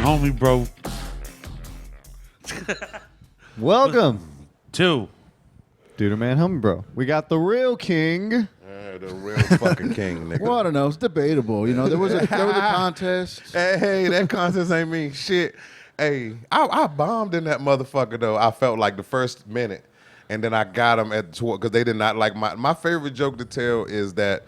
homie, bro. Welcome to DuderManHomieBro. We got the real king. The real fucking king, nigga. Well, I don't know. It's debatable. You know, there was a contest. Hey, that contest ain't mean shit. Hey, I bombed in that motherfucker, though. I felt like the first minute. And then I got them at 12 because they did not like my favorite joke to tell is that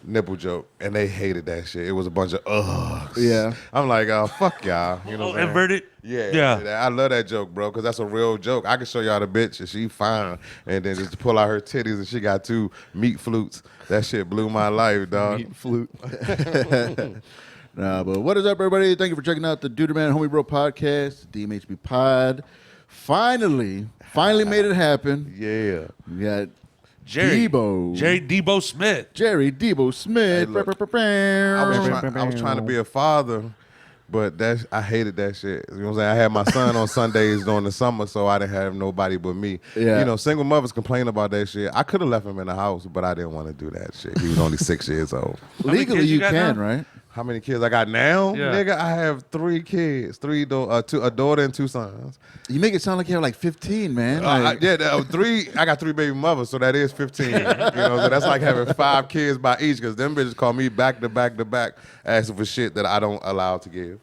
nipple joke, and they hated that shit. It was a bunch of ugh. Yeah. I'm like, oh, fuck y'all. You know what I'm saying? inverted. Yeah. I love that joke, bro, because that's a real joke. I can show y'all the bitch and she fine, and then just pull out her titties and she got 2 meat flutes. That shit blew my life, dog. Meat flute. Nah, but what is up, everybody? Thank you for checking out the DuderManHomieBro podcast, DMHB Pod. Finally made it happen. Yeah. We got Jerry Debo Smith. Smith. Hey, look, I was trying to be a father, but I hated that shit. You know what I'm saying? I had my son on Sundays during the summer, so I didn't have nobody but me. Yeah. You know, single mothers complain about that shit. I could have left him in the house, but I didn't want to do that shit. He was only 6 years old. Legally, kids you you got can, now? right? How many kids I got now? Yeah. Nigga, I have 3 kids, a daughter and 2 sons. You make it sound like you have like 15, man. Like, I got 3 baby mothers, so that is 15. You know, so that's like having 5 kids by each, because them bitches call me back to back to back, asking for shit that I don't allow to give.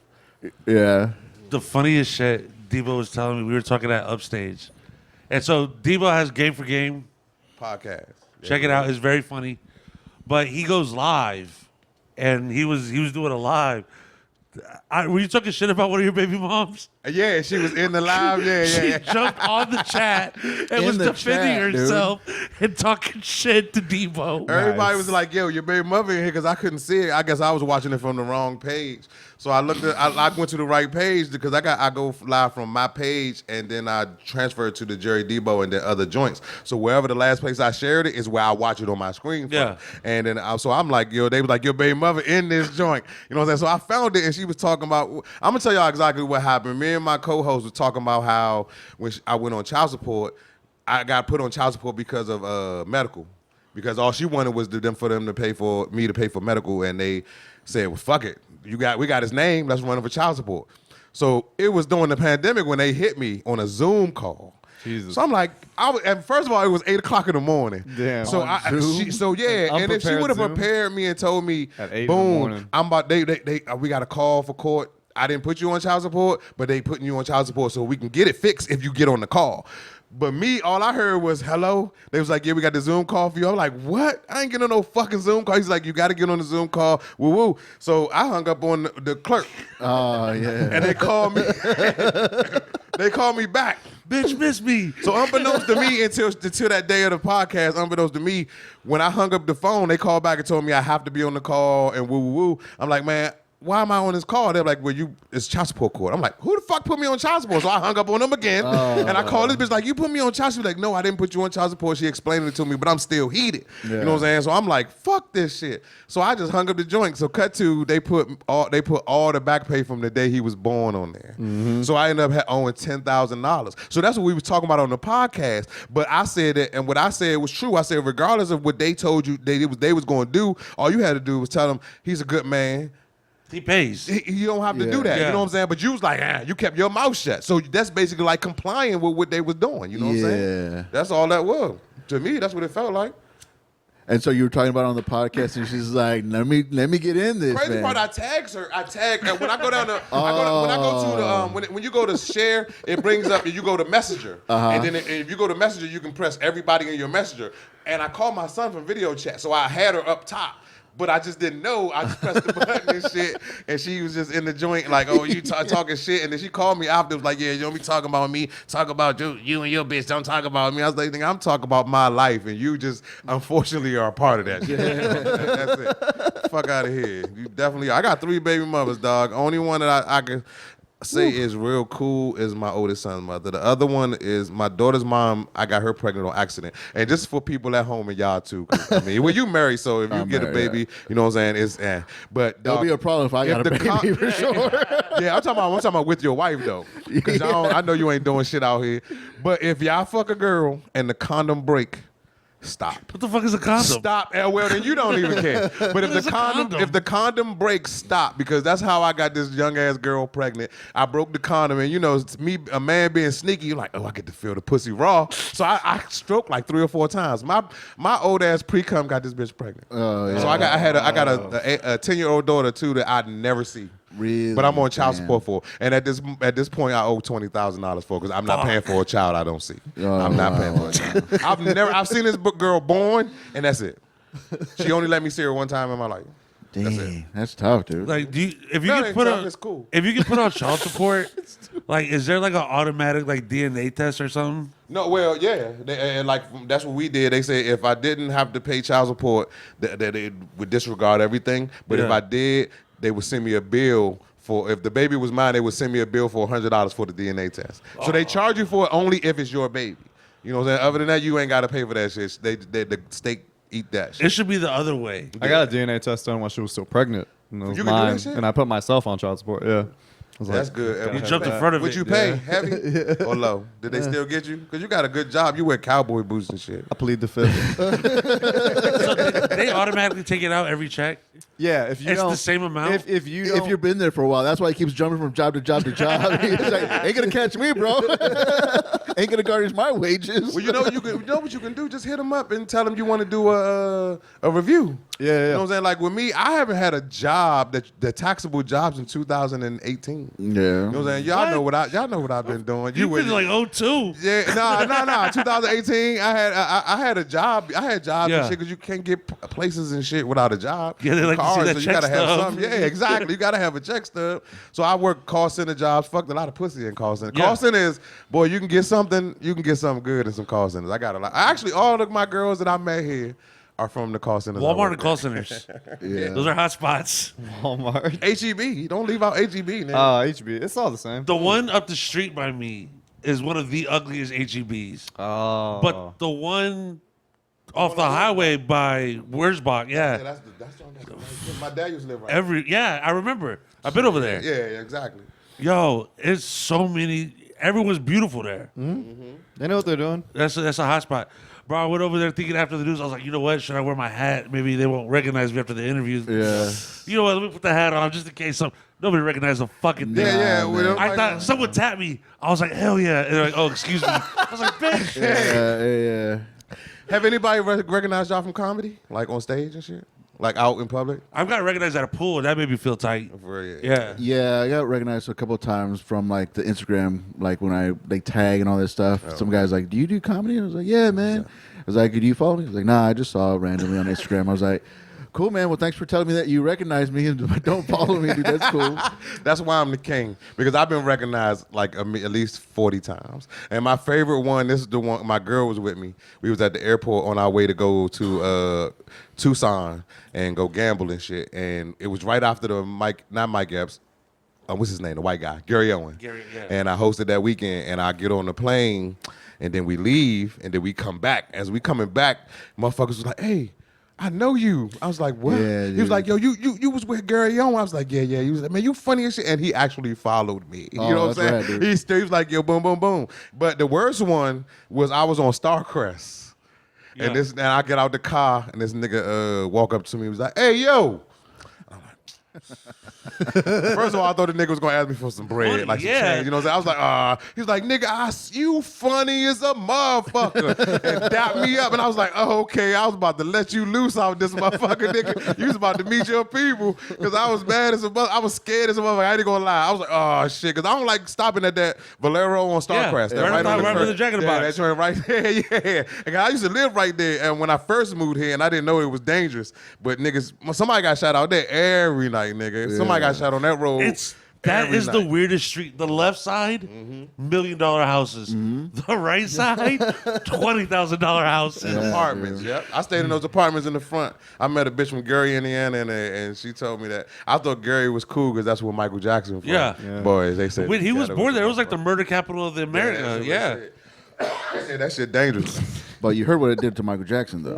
yeah. The funniest shit Debo was telling me. We were talking at Upstage, and so Debo has Game for Game. Podcast. Check it out. It's very funny, but he goes live, and he was doing a live. Were you talking shit about one of your baby moms? Yeah, she was in the live. She jumped on the chat and was the defending chat, dude. herself and talking shit to Debo. Everybody was like, yo, your baby mother in here, because I couldn't see it. I guess I was watching it from the wrong page. So I went to the right page because I go live from my page, and then I transfer it to the Jerry Debo and then other joints. So wherever the last place I shared it is where I watch it on my screen from. Yeah. And then so I'm like, yo, they was like, your baby mother in this joint. You know what I'm saying? So I found it, and she was talking about, I'm going to tell y'all exactly what happened. Me and my co-host were talking about how when I went on child support, I got put on child support because of medical. Because all she wanted was for them to pay for me to pay for medical, and they said, well, fuck it. We got his name. Let's run him for child support. So it was during the pandemic when they hit me on a Zoom call. Jesus. So I'm like, and first of all, it was 8:00 in the morning. Damn. So On and if she would have prepared me and told me, At 8 in the boom, morning. I'm about we got a call for court. I didn't put you on child support, but they putting you on child support so we can get it fixed if you get on the call. But me, all I heard was, hello. They was like, yeah, we got the Zoom call for you. I'm like, what? I ain't getting on no fucking Zoom call. He's like, you got to get on the Zoom call. Woo-woo. So I hung up on the clerk. Oh, yeah. And they called me. They called me back. Bitch, miss me. So unbeknownst to me, until that day of the podcast, unbeknownst to me, when I hung up the phone, they called back and told me I have to be on the call and woo-woo-woo. I'm like, man, why am I on this call? They're like, well, it's child support court. I'm like, who the fuck put me on child support? So I hung up on them again, and I called this bitch like, you put me on child support? Like, no, I didn't put you on child support. She explained it to me, but I'm still heated. Yeah. You know what I'm saying? So I'm like, fuck this shit. So I just hung up the joint. So cut to, they put all the back pay from the day he was born on there. Mm-hmm. So I ended up owing $10,000. So that's what we was talking about on the podcast. But I said that, and what I said was true. I said, regardless of what they told you they was going to do, all you had to do was tell them he's a good man. He pays. You don't have to do that. Yeah. You know what I'm saying? But you was like, you kept your mouth shut. So that's basically like complying with what they was doing. You know what I'm saying? Yeah. That's all that was. To me, that's what it felt like. And so you were talking about on the podcast, and she's like, let me get in this, Crazy man. part, I tagged her. And when I go down to, when you go to share, it brings up, you go to Messenger. And then if you go to Messenger, you can press everybody in your Messenger. And I called my son from video chat, so I had her up top. But I just didn't know. I just pressed the button and shit, and she was just in the joint like, oh, you talking shit. And then she called me after, was like, yeah, you don't be talking about me. Talk about you and your bitch. Don't talk about me. I was like, I'm talking about my life, and you just, unfortunately, are a part of that shit. That's it. Fuck out of here. You definitely, I got 3 baby mothers, dog. Only one that I can say is real cool is my oldest son's mother. The other one is my daughter's mom. I got her pregnant on accident. And just for people at home and y'all too, 'cause, I mean, well, you married, so if you get a baby, you know what I'm saying, it's But There'll be a problem if I got a baby for sure. Yeah, I'm talking about with your wife though, because I know you ain't doing shit out here. But if y'all fuck a girl and the condom break, stop. What the fuck is a condom? Stop. Well, then you don't even care. But is a condom? if the condom breaks, stop, because that's how I got this young ass girl pregnant. I broke the condom, and it's me, a man being sneaky. You're like, oh, I get to feel the pussy raw. So I stroked like 3 or 4 times. My old ass pre-cum got this bitch pregnant. Oh, yeah. So I got a 10-year-old daughter too that I'd never see. Really? But I'm on child support for, and at this point I owe $20,000 for, because I'm not paying for a child I don't see. I'm not paying for a child. I've seen this girl born, and that's it. She only let me see her one time in my life. Dang, that's tough, dude. Like, if you No, can put on, it's cool. if you can put on child support, like, is there like an automatic like DNA test or something? No, well, yeah, and like that's what we did. They say if I didn't have to pay child support, that they would disregard everything. But if Yeah. I did, they would send me a bill for, if the baby was mine, they would send me a bill for $100 for the DNA test. So they charge you for it only if it's your baby. You know what I'm saying? Other than that, you ain't got to pay for that shit. The state eat that shit. It should be the other way. I got a DNA test done while she was still pregnant. And it was You can do that mine, shit? and I put myself on child support. Yeah. I was That's like, good. You jumped in front of Would it. you pay heavy or low? Did they still get you? Because you got a good job. You wear cowboy boots and shit. I plead the fifth. So they automatically take it out every check. Yeah, if you It's don't, the same amount? If you don't, If you've been there for a while, that's why he keeps jumping from job to job to job. He's like, ain't gonna catch me, bro. Ain't gonna garnish my wages. Well, you know what you can do? Just hit them up and tell them you want to do a review. Yeah, yeah. You know what I'm saying? Like with me, I haven't had a job the taxable jobs in 2018. Yeah. You know what I'm saying? Y'all know what I've been doing. You've been like 02. Yeah, no. 2018, I had a job. I had jobs Yeah. and shit, because you can't get places and shit without a job. Yeah, they like to see Cars, that so you check gotta have stub. something. Yeah, exactly. You gotta have a check stub. So I worked call center jobs. Fucked a lot of pussy in call center. Yeah. Call center is, boy, you can get something good in some call centers. I got a lot. Actually, all of my girls that I met here are from the call centers. Walmart and call centers. Yeah. Those are hot spots. Walmart. HEB. Don't leave out HEB, nigga. HB. It's all the same. The one up the street by me is one of the ugliest HEBs. Oh. But the one off the highway by Wurzbach, yeah, yeah. that's my dad used to live right I remember. I've been over there. there. Yeah, exactly. Yo, it's so many. Everyone's beautiful there. They know what they're doing. That's a hot spot. Bro, I went over there thinking after the news, I was like, you know what? Should I wear my hat? Maybe they won't recognize me after the interview. Yeah. You know what? Let me put the hat on just in case nobody recognized the fucking thing. Yeah. man. I thought someone tapped me. I was like, hell yeah. And they're like, oh, excuse me. I was like, bitch. Yeah. Have anybody recognized y'all from comedy, like on stage and shit, like out in public? I've got recognized at a pool. That made me feel tight. Yeah. Yeah, I got recognized a couple of times from like the Instagram, like when they tag and all this stuff. Some guy's like, "Do you do comedy?" I was like, "Yeah, man." I was like, "Do you follow me?" He's like, "Nah, I just saw it randomly on Instagram." I was like, "Cool, man. Well, thanks for telling me that you recognize me and don't follow me, dude. That's cool." That's why I'm the king, because I've been recognized like at least 40 times. And my favorite one, this is the one, my girl was with me. We was at the airport on our way to go to Tucson and go gamble and shit. And it was right after the not Mike Epps, what's his name, the white guy, Gary Owen. Gary, yeah. And I hosted that weekend, and I get on the plane, and then we leave, and then we come back. As we coming back, motherfuckers was like, "Hey, I know you." I was like, "What?" Yeah, he was dude. like, "Yo, you was with Gary Owen." I was like, "Yeah." He was like, "Man, you funny as shit," and he actually followed me. You Oh, know what I'm that's saying? right, dude. He was like, "Yo, boom, boom, boom." But the worst one was I was on Starcrest, Yeah. and I get out the car, and this nigga walk up to me. He was like, "Hey, yo." First of all, I thought the nigga was gonna ask me for some bread, Funny, like some yeah. change. You know what I'm saying? I was like, He was like, "Nigga, you funny as a motherfucker," and dapped me up. And I was like, "Oh, okay." I was about to let you loose off this motherfucker, nigga. You was about to meet your people, because I was mad as a mother. I was scared as a motherfucker. I ain't gonna lie. I was like, "Oh shit," because I don't like stopping at that Valero on Starcrest. Yeah, right on by first- the Jack in the yeah, Box. that joint right there. Yeah. And I used to live right there, and when I first moved here, and I didn't know it was dangerous, but niggas, somebody got shot out there every night, nigga. Somebody got shot on that road. That every is the night. weirdest street. The left side, $1 million houses. The right side, $20,000 houses. Apartments, yep. I stayed in those apartments in the front. I met a bitch from Gary, Indiana, and she told me that. I thought Gary was cool because that's where Michael Jackson from. Yeah. Boys, they said. When he was that born there, it was like the murder capital of the America. that's what Yeah. they said. They said that shit dangerous. But you heard what it did to Michael Jackson, though.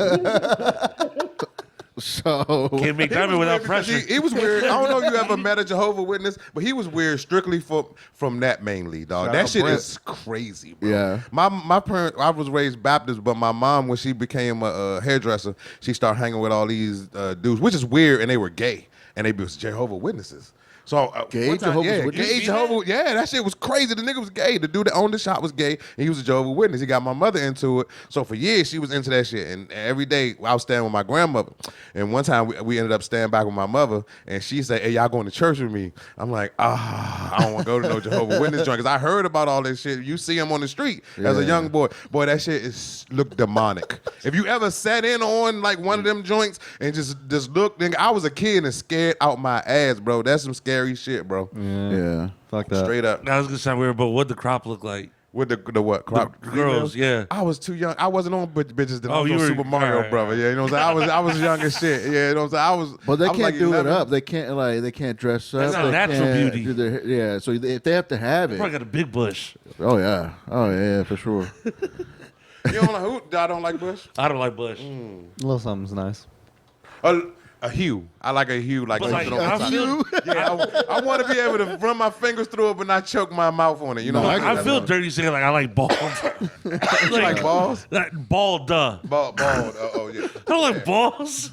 So Can't make He diamond was without weird because pressure. He was weird. I don't know if you ever met a Jehovah Witness, but he was weird strictly from that mainly, dog. Shout That out shit Brent. is crazy, bro. Yeah. My parents, I was raised Baptist, but my mom, when she became a hairdresser, she started hanging with all these dudes, which is weird, and they were gay, and they was Jehovah Witnesses. So Gay one time, Jehovah's yeah, Witness? gay Jehovah, yeah, that shit was crazy. The nigga was gay. The dude that owned the shop was gay, and he was a Jehovah Witness. He got my mother into it. So for years, she was into that shit. And every day, I was staying with my grandmother. And one time, we ended up staying back with my mother, and she said, "Hey, y'all going to church with me?" I'm like, I don't want to go to no Jehovah Witness joint, because I heard about all this shit. You see him on the street as a Yeah. young boy. Boy, that shit look demonic. If you ever sat in on like one of them joints and just looked, then I was a kid and scared out my ass, bro. That's some scary shit, bro. Yeah. Fuck that. Straight up. I was gonna sound weird, but what the crop look like? With the what? Crop The girls, females? yeah. I was too young. I wasn't on bitches. Then I Oh, was you on were- Super Mario alright. brother. Yeah, you know what I'm saying? I was young as shit. Yeah, you know what I'm saying? I was. But they I was can't like do 11. it up. They can't dress up. That's not They natural can't beauty. do their- yeah. So if they have to have Probably it. got a big bush. Oh yeah, for sure. You don't like who? I don't like Bush. I don't like bush. A little something's nice. A hue. I like a hue like But like, something on I top. feel, Yeah, I want to be able to run my fingers through it, but not choke my mouth on it. You know, No, like I feel dirty saying like I like balls. You like balls? Like bald, duh. Bald. Oh yeah. I don't like balls.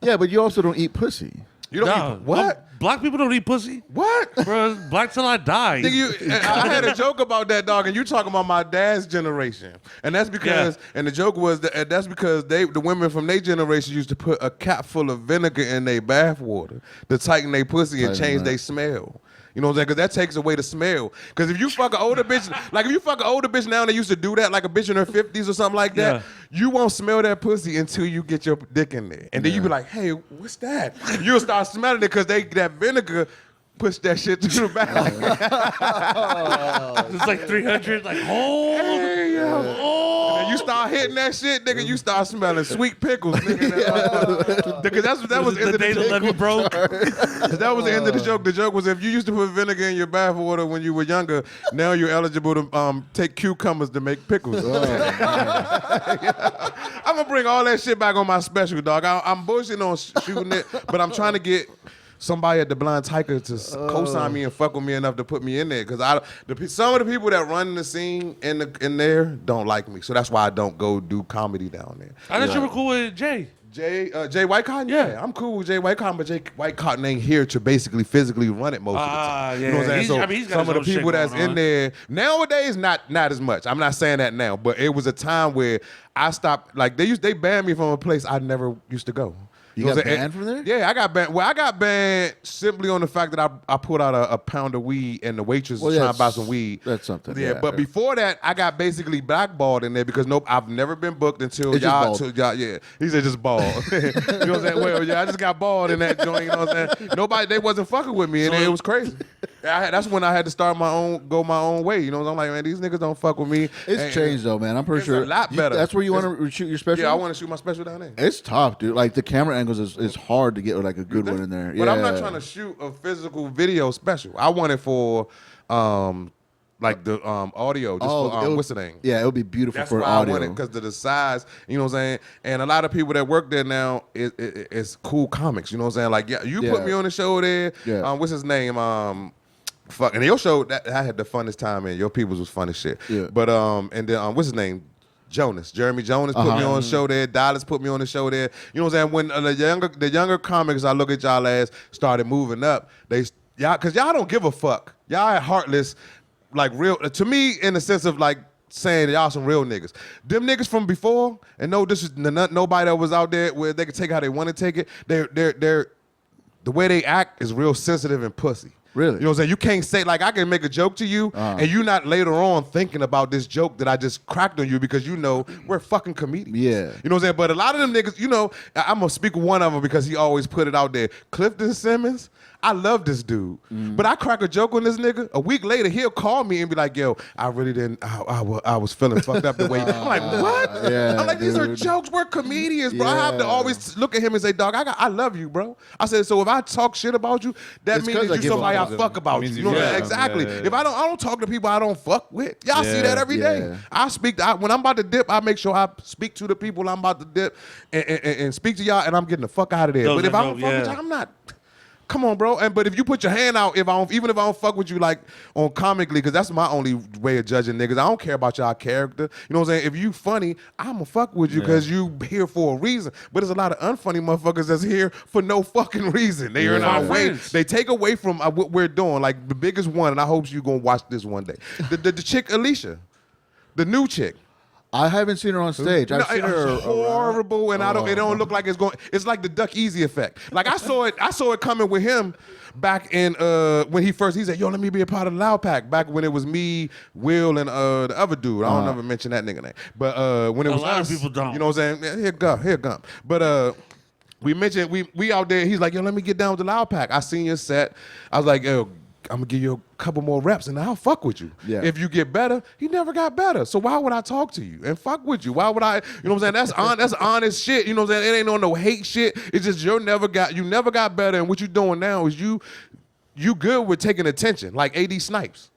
Yeah, but you also don't eat pussy. You don't No, eat what? Black people don't eat pussy. What? Bro, black till I die. I had a joke about that, dog, and you talking about my dad's generation, and that's because, and the joke was that's because the women from their generation used to put a cap full of vinegar in their bath water to tighten their pussy and Tighten change it. their smell. You know what I'm saying? Because that takes away the smell. Because if you fuck an older bitch, like if you fuck an older bitch now, they used to do that, like a bitch in her 50s or something like that, Yeah. you won't smell that pussy until you get your dick in there. And then you be like, hey, what's that? You'll start smelling it because that vinegar push that shit to the back. It's like 300, like, oh. Hey, yo. And then you start hitting that shit, nigga, you start smelling sweet pickles, nigga. Nigga, that was the end the of the day the joke. levee broke. That was the end of the joke. The joke was if you used to put vinegar in your bath water when you were younger, now you're eligible to take cucumbers to make pickles. I'm gonna bring all that shit back on my special, dog. I'm bullshitting on shooting it, but I'm trying to get somebody at the Blind Tiger to co-sign me and fuck with me enough to put me in there, because some of the people that run the scene in there don't like me, so that's why I don't go do comedy down there. I thought you were cool with Jay. Jay White Cotton, yeah, I'm cool with Jay White Cotton, but Jay White Cotton ain't here to basically physically run it most of the time. Yeah. You know what I'm saying? He's- So I mean, he's got some his of the own people shit that's going in on. there nowadays, not as much. I'm not saying that now, but it was a time where I stopped. Like they banned me from a place I never used to go. You know what got I'm saying? banned from there? Yeah, I got banned. Well, I got banned simply on the fact that I put out a pound of weed and the waitress was trying to buy some weed. That's something. Yeah, but before that, I got basically blackballed in there because I've never been booked until It's just y'all. bald. Till y'all, yeah, he said just bald. You know what I'm saying? Well, yeah, I just got bald in that joint. You know what I'm saying? Nobody, they wasn't fucking with me, and it was crazy. That's when I had to start go my own way. You know, I'm like, man, these niggas don't fuck with me. It's And- changed though, man. I'm pretty It's sure a lot better. That's where you want to shoot your special. Yeah, I want to shoot my special down there. It's tough, dude. Like the camera angles is hard to get like a good one in there. But I'm not trying to shoot a physical video special. I want it for like the audio, just for what's the name? Yeah, it would be beautiful That's for why audio. I want it, because of the size, you know what I'm saying? And a lot of people that work there now is cool comics, you know what I'm saying? Like, yeah, you put Yeah. me on the show there. Yeah. What's his name? Fuck, and your show that I had the funnest time in. Your people's was fun as shit. Yeah. But and then what's his name? Jeremy Jonas put me on the show there. Dallas put me on the show there. You know what I'm saying? When the younger comics, I look at y'all as started moving up. Because y'all don't give a fuck. Y'all heartless, like real to me in the sense of like saying y'all some real niggas. Them niggas from before, and no, this is nobody that was out there where they could take how they want to take it. They're the way they act is real sensitive and pussy. Really? You know what I'm saying? You can't say, like, I can make a joke to you, and you not later on thinking about this joke that I just cracked on you because you know we're fucking comedians. Yeah. You know what I'm saying? But a lot of them niggas, you know, I'm going to speak one of them because he always put it out there. Clifton Simmons, I love this dude, but I crack a joke on this nigga. A week later, he'll call me and be like, yo, I really didn't, I was feeling fucked up the way. I'm like, what? Yeah, I'm like, these are dude. jokes. We're comedians, bro. I have to Yeah. always look at him and say, dog, I love you, bro. I said, so if I talk shit about you, that It's means 'cause I that you give somebody I off fuck about you. means You know you what I'm love saying? them. Exactly. Yeah, yeah. If I don't talk to people I don't fuck with. Y'all see that every day. Yeah. I speak, when I'm about to dip, I make sure I speak to the people I'm about to dip and speak to y'all, and I'm getting the fuck out of there. Those But if are I don't dope, fuck with yeah. y'all, I'm not. Come on, bro. But if you put your hand out, even if I don't fuck with you like on comically, because that's my only way of judging niggas. I don't care about y'all character. You know what I'm saying? If you funny, I'ma fuck with you because you here for a reason. But there's a lot of unfunny motherfuckers that's here for no fucking reason. They are in our Yeah. way. Friends. They take away from what we're doing. Like the biggest one, and I hope you gonna watch this one day. The chick Alicia, the new chick. I haven't seen her on stage. I've seen her It's horrible, and it don't look like it's going. It's like the Duck Easy effect. Like I saw it coming with him back in when he said, "Yo, let me be a part of the Loud Pack." Back when it was me, Will, and the other dude. I don't ever mention that nigga name, but when it was lot of us, people don't. You know what I'm saying? Here Gump. But we mentioned we out there. He's like, "Yo, let me get down with the Loud Pack." I seen your set. I was like, "Yo, I'm gonna give you a couple more reps and I'll fuck with you." Yeah. If you get better, he never got better. So why would I talk to you and fuck with you? Why would I? You know what I'm saying? That's honest shit. You know what I'm saying? It ain't on no hate shit. It's just you never got better, and what you doing now is you good with taking attention, like AD Snipes.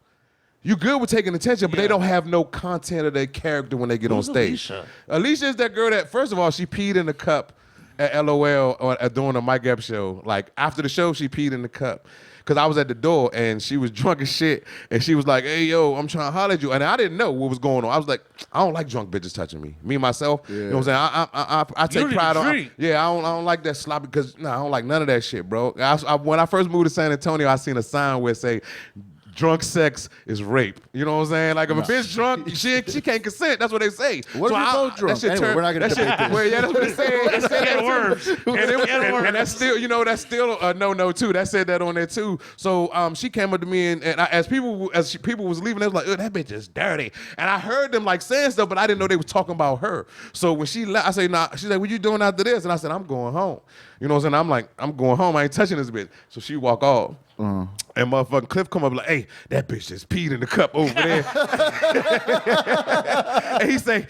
You good with taking attention, but they don't have no content of their character when they get Who's on stage. Alicia? Alicia is that girl that, first of all, she peed in the cup at LOL during a Mike Epps show. Like after the show, she peed in the cup. Cause I was at the door and she was drunk as shit, and she was like, "Hey yo, I'm trying to holler at you," and I didn't know what was going on. I was like, "I don't like drunk bitches touching me." Me myself, you know what I'm saying? I take don't pride even on. drink. Yeah, I don't like that sloppy because I don't like none of that shit, bro. When I first moved to San Antonio, I seen a sign where it say, "Drunk sex is rape." You know what I'm saying? Like if a bitch drunk, she can't consent. That's what they say. What if you're both drunk? That shit Anyway, we're not gonna that shit- debate this. Well, yeah, that's what it said. It said Can that of worms. too. And that's still, that's still a no too. That said that on there too. So she came up to me and as people was leaving, they was like, "Oh, that bitch is dirty." And I heard them like saying stuff, but I didn't know they was talking about her. So when she left, I say, "Nah." She's like, "What you doing after this?" And I said, "I'm going home." You know what I'm saying? I'm like, "I'm going home. I ain't touching this bitch." So she walk off. And motherfucking Cliff come up like, "Hey, that bitch just peed in the cup over there." And he say,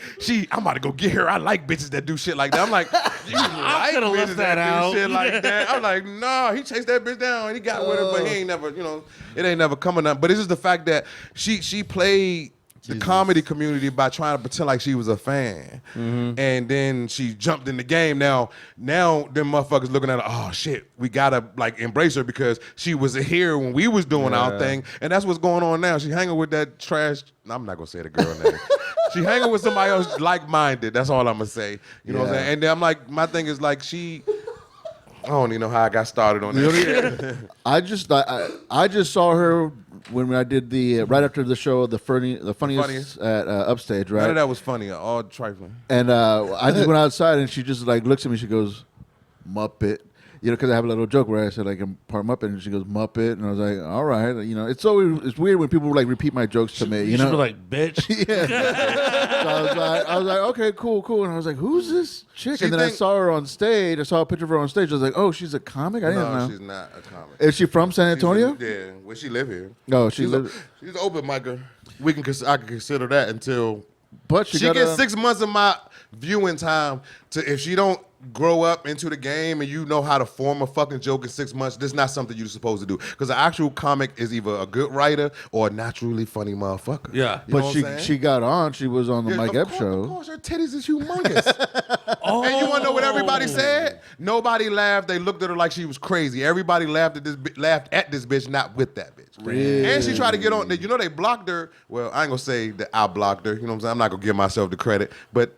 I'm about to go get her. I like bitches that do shit like that. I'm like, you like coulda left bitches that that out. do shit like that? I'm like, no, he chased that bitch down and he got with her, but he ain't never, it ain't never coming up. But it's just the fact that she played the comedy community by trying to pretend like she was a fan. And then she jumped in the game. Now them motherfuckers looking at her, oh shit, we gotta like embrace her because she was here when we was doing our thing. And that's what's going on now. She hanging with that trash, I'm not gonna say the girl name. She hanging with somebody else like-minded. That's all I'm gonna say. You know what I'm saying? And then I'm like, my thing is like I don't even know how I got started on that. I just saw her when I did the right after the show, the funniest at Upstage, right? None of that was funny. All trifling. And I just went outside, and she just like looks at me. She goes, "Muppet," because I have a little joke where I said like I'm part Muppet, and she goes Muppet, and I was like, "All right," it's weird when people like repeat my jokes to me. You should be like, "Bitch." So I was like, okay, cool. And I was like, who's this chick? And then I saw her on stage. I saw a picture of her on stage. I was like, oh, she's a comic? I didn't know. No, she's not a comic. Is she from San Antonio? Yeah, well, she live here. No, she's lives. she's an open micer. I can consider that until But she gets 6 months of my viewing time. If she don't grow up into the game and you know how to form a fucking joke in 6 months, this is not something you're supposed to do. Because an actual comic is either a good writer or a naturally funny motherfucker. Yeah. You know But what I'm saying? she got on. She was on the Yeah, Mike of Epps course, Of show. course, her titties is humongous. And you want to know what everybody said? Nobody laughed. They looked at her like she was crazy. Everybody laughed at this bitch, not with that bitch. Really? And she tried to get on. You know they blocked her. Well, I ain't gonna say that I blocked her. You know what I'm saying? I'm not gonna give myself the credit, but.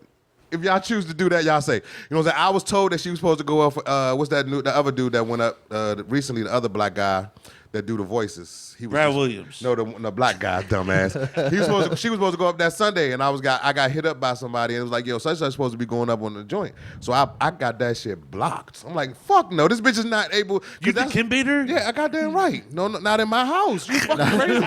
If y'all choose to do that, y'all say. You know what I'm saying? I was told that she was supposed to go up. What's that? The other dude that went up recently, the other black guy that do the voices. He was Brad Williams. No, the black guy, dumbass. She was supposed to go up that Sunday, and I got hit up by somebody, and it was like, yo, such supposed to be going up on the joint. So I got that shit blocked. I'm like, fuck no, this bitch is not able. You the Kim Bader? Yeah, I got damn right. No, not in my house. You fucking crazy.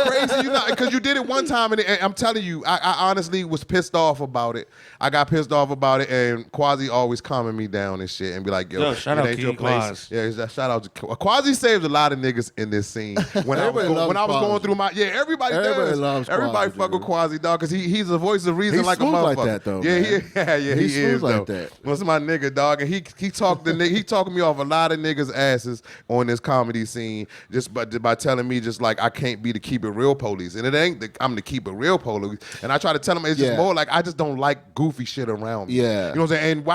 Crazy, because you did it one time, and I'm telling you, I honestly was pissed off about it. I got pissed off about it, and Quasi always calming me down and shit, and be like, yo, shout it out ain't King your place. Quaz. Yeah, shout out to Quasi saves a lot of niggas in this scene. When I was going through my everybody loves everybody Quasi, fuck with dude. Quasi, dog, because he's the voice of reason He's like a smooth motherfucker. like that, though, Yeah, man. he He's is smooth like though. that. What's my nigga, dog, and he talking me off a lot of niggas' asses on this comedy scene just by telling me just like I can't be the keep it real police, and it ain't I'm the keep it real police, and I try to tell him it's just more like I just don't like goofy shit around me. Yeah. You know what I'm saying? And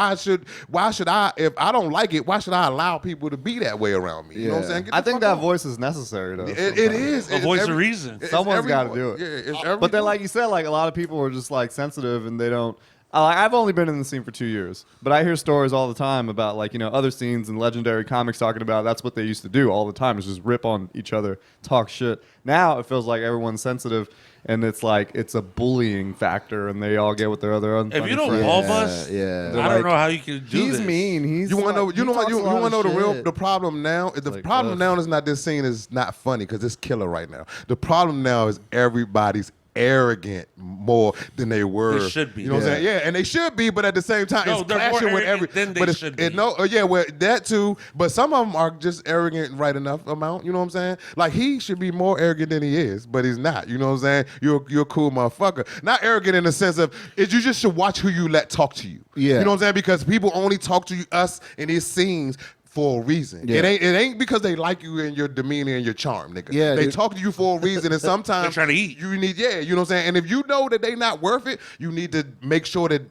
why should I, if I don't like it, why should I allow people to be that way around me? You know what I'm saying? Get I the think fuck that on. voice is necessary though. It is. A voice of reason. Someone's got to do it. Yeah, it's every But then, voice. like you said, like a lot of people are just like sensitive and they don't. I've only been in the scene for 2 years, but I hear stories all the time about like other scenes and legendary comics talking about that's what they used to do all the time is just rip on each other, talk shit. Now it feels like everyone's sensitive and it's like it's a bullying factor and they all get with their other If unfunny you don't friends. ball bust, yeah. I don't know how you can do He's this. mean. He's You want to know? like, You he know what? talks You a lot want to of know shit. the problem now? The like, problem ugh. now is not this scene is not funny because it's killer right now. The problem now is everybody's arrogant more than they were. They should be. You know what I'm saying? Yeah, and they should be, but at the same time, No, it's they're more clashing with arrogant than they but it's, should be. well, that too. But some of them are just arrogant right enough amount. You know what I'm saying? Like he should be more arrogant than he is, but he's not. You know what I'm saying? You're a cool motherfucker. Not arrogant in the sense of you just should watch who you let talk to you. Yeah. You know what I'm saying? Because people only talk to us in these scenes for a reason. Yeah. It ain't because they like you and your demeanor and your charm, nigga. Yeah, they dude. talk to you for a reason, and sometimes They're trying to eat. You need, you know what I'm saying. And if you know that they not worth it, you need to make sure that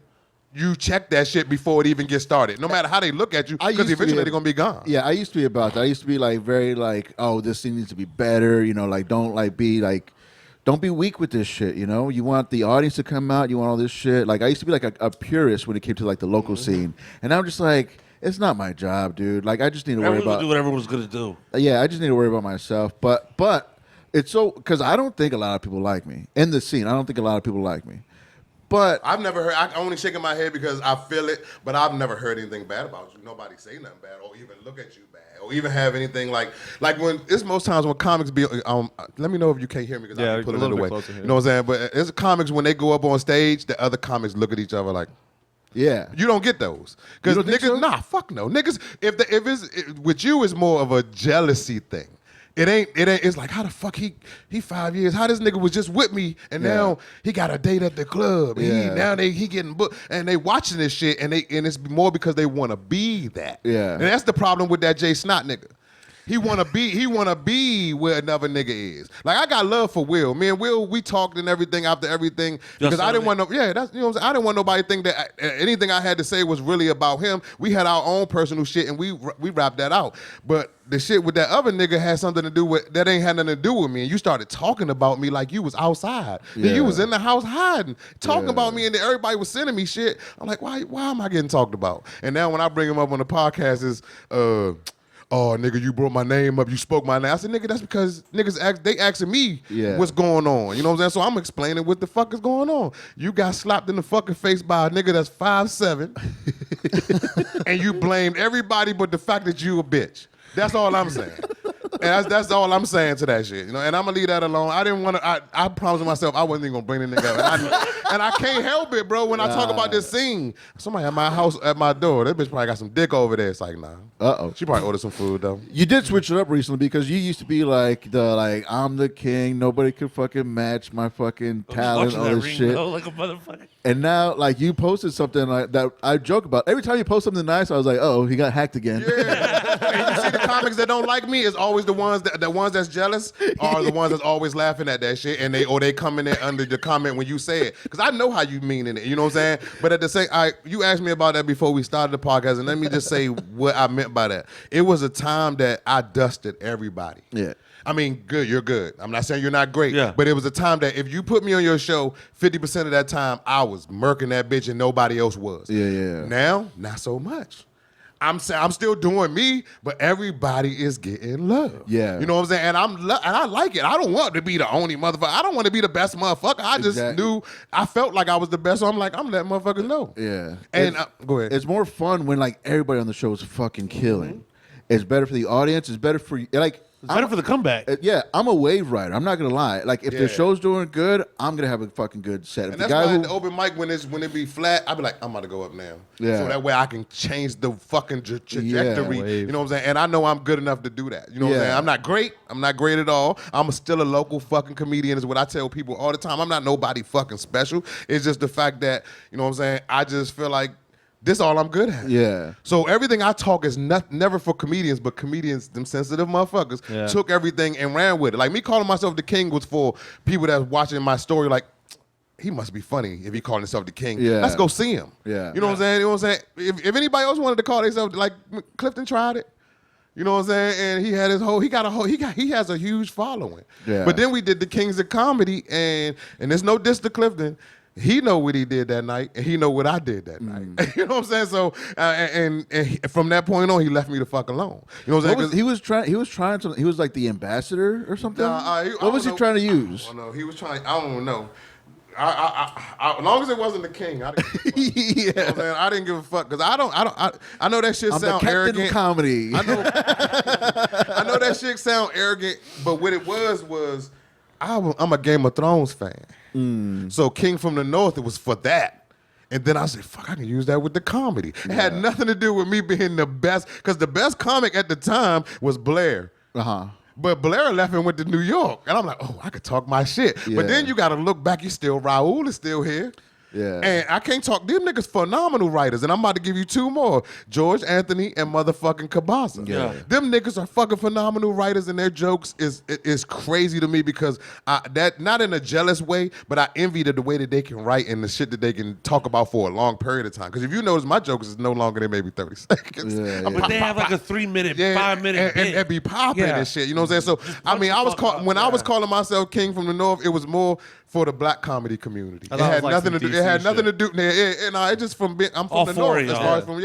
you check that shit before it even gets started. No matter how they look at you, I because used to eventually be- they're gonna be gone. Yeah, I used to be about that. I used to be like very like, oh, this scene needs to be better. Like don't be weak with this shit. You want the audience to come out. You want all this shit. Like I used to be like a purist when it came to like the local scene, and I'm just like, it's not my job, dude. Like I just need to worry Everyone's gonna about. do what everyone's gonna do. Yeah, I just need to worry about myself. But it's so because I don't think a lot of people like me in the scene. I don't think a lot of people like me. But I've never heard. I only shaking my head because I feel it, but I've never heard anything bad about you. Nobody say nothing bad, or even look at you bad, or even have anything like when it's most times when comics be. Let me know if you can't hear me because Yeah, I'm pulling a it little bit away. closer here. You know what I'm saying? But it's comics when they go up on stage, the other comics look at each other like. yeah, You don't get those because You don't think niggas, so? nah, fuck no, niggas. If it's with you, it's more of a jealousy thing. It ain't. It's like how the fuck he 5 years. How this nigga was just with me and Yeah. now he got a date at the club. And Yeah. he getting booked and they watching this shit and it's more because they want to be that. Yeah. and that's the problem with that Jay Snot nigga. He wanna be where another nigga is. Like I got love for Will. Me and Will, we talked and everything after everything because I didn't want no. Yeah, that's what I'm saying. I didn't want nobody to think that anything I had to say was really about him. We had our own personal shit and we wrapped that out. But the shit with that other nigga had something to do with that ain't had nothing to do with me. And you started talking about me like you was outside. Then you Yeah. was in the house hiding, talking Yeah. about me, and then everybody was sending me shit. I'm like, why am I getting talked about? And now when I bring him up on the podcast is oh, nigga, you brought my name up. You spoke my name. I said, nigga, that's because niggas they asking me what's going on. You know what I'm saying? So I'm explaining what the fuck is going on. You got slapped in the fucking face by a nigga that's 5'7", and you blamed everybody but the fact that you a bitch. That's all I'm saying. And that's all I'm saying to that shit. And I'm gonna leave that alone. I didn't want to. I promised myself I wasn't even gonna bring the nigga up. And I can't help it, bro. When I talk about this scene, somebody at my house at my door. That bitch probably got some dick over there. It's like, nah. Uh-oh. She probably ordered some food though. You did switch it up recently because you used to be like I'm the king. Nobody could fucking match my fucking talent, Watching all that this ring shit. go like a motherfucker. And now, like, you posted something like that I joke about. Every time you post something nice, I was like, oh, he got hacked again. Yeah. And you see the comics that don't like me is always the ones that's jealous are the ones that's always laughing at that shit and they come in there under the comment when you say it. Because I know how you mean it. You know what I'm saying? But at the same you asked me about that before we started the podcast, and let me just say what I meant by that. It was a time that I dusted everybody. Yeah. I mean, good, you're good. I'm not saying you're not great. Yeah. But it was a time that if you put me on your show, 50% of that time I was murking that bitch and nobody else was. Yeah. Now, not so much. I'm still doing me, but everybody is getting love. Yeah. You know what I'm saying? And and I like it. I don't want to be the only motherfucker. I don't want to be the best motherfucker. I just knew I felt like I was the best. So I'm like, I'm letting motherfuckers know. Yeah. And go ahead. It's more fun when like everybody on the show is fucking killing. It's better for the audience. It's better for like. It's better for the comeback. Yeah, I'm a wave rider. I'm not gonna lie. Like if the show's doing good, I'm gonna have a fucking good set. If And the that's guy why who, at the open mic when it be flat, I be like, I'm about to go up now. Yeah. So that way I can change the fucking trajectory. wave. You know what I'm saying? And I know I'm good enough to do that. You know what I'm Yeah. saying? I'm not great. I'm not great at all. I'm still a local fucking comedian is what I tell people all the time. I'm not nobody fucking special. It's just the fact that, you know what I'm saying, I just feel like this all I'm good at. Yeah. So everything I talk is never for comedians, but comedians, them sensitive motherfuckers, took everything and ran with it. Like me calling myself the king was for people that's watching my story like, he must be funny if he calling himself the king. Yeah. Let's go see him. Yeah. You know what I'm saying? You know what I'm saying? If anybody else wanted to call themselves, like Clifton tried it. You know what I'm saying? And he had he has a huge following. Yeah. But then we did the Kings of Comedy and there's no diss to Clifton. He know what he did that night, and he know what I did that night. You know what I'm saying? So, and from that point on, he left me the fuck alone. You know what I'm saying? he was trying to. He was like the ambassador or something. I What was he don't trying to know. use? I don't know. He was trying. I don't know. As long as it wasn't the king, I didn't give a fuck. You know what I'm saying? I didn't give a fuck because I know that shit I'm the sound captain arrogant. of comedy. I know that shit sound arrogant, but what it was I'm a Game of Thrones fan. So King from the North, it was for that. And then I said, fuck, I can use that with the comedy. It had nothing to do with me being the best, because the best comic at the time was Blair. But Blair left and went to New York. And I'm like, oh, I could talk my shit. Yeah. But then you got to look back. Raul is still here. Yeah. And I can't talk. Them niggas phenomenal writers. And I'm about to give you two more. George Anthony and motherfucking Kabasa. Yeah. Them niggas are fucking phenomenal writers, and their jokes is crazy to me because that not in a jealous way, but I envy the way that they can write and the shit that they can talk about for a long period of time. Because if you notice, my jokes is no longer than maybe 30 seconds. Yeah, I'm But they have like a 3-minute, 5-minute and, bit. be popping Yeah. and shit. You know what I'm saying? So I mean, I was I was calling myself King from the North, it was more for the black comedy community. It thought it had was like nothing to some do. It had DC nothing to shit. do. It's just from being. I'm from All the four North. of As y'all. far as from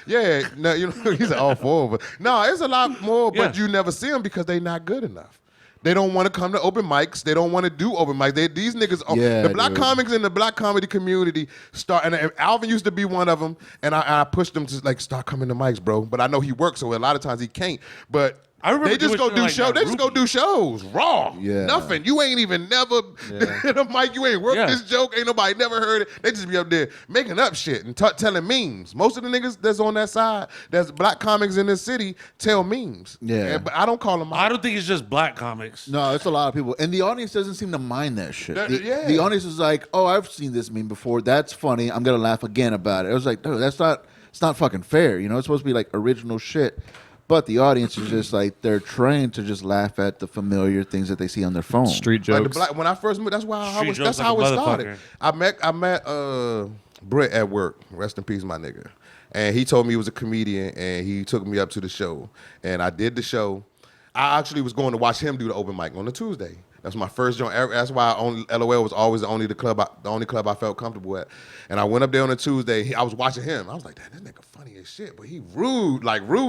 yeah. No, you know, he's all four of us. No, it's a lot more, but Yeah. you never see them because they not good enough. They don't want to come to open mics. They don't want to do open mics. These niggas, Yeah, the black dude. comics in the black comedy community start. And Alvin used to be one of them, and I pushed him to like start coming to mics, bro. But I know he works, so a lot of times he can't. But I remember they just doing go shit do like shows. that, They just go do shows raw. Yeah. Nothing. You ain't even never hit a mic. You ain't worked Yeah. this joke. Ain't nobody never heard it. They just be up there making up shit and telling memes. Most of the niggas that's on that side, that's black comics in this city, tell memes. Yeah. But I don't call them. I don't think it's just black comics. No, it's a lot of people, and the audience doesn't seem to mind that shit. Yeah. The audience is like, "Oh, I've seen this meme before. That's funny. I'm gonna laugh again about it." I was like, "No, that's not. It's not fucking fair. You know, it's supposed to be like original shit." But the audience is just like they're trained to just laugh at the familiar things that they see on their phone. Street Like jokes. when I first moved, that's why Street that's jokes how like it a started. motherfucker. I met Britt at work. Rest in peace, my nigga. And he told me he was a comedian, and he took me up to the show. And I did the show. I actually was going to watch him do the open mic on a Tuesday. That's my first joint ever. That's why LOL was always the only club I felt comfortable at. And I went up there on a Tuesday. I was watching him. I was like, damn, this nigga funny as shit, but he rude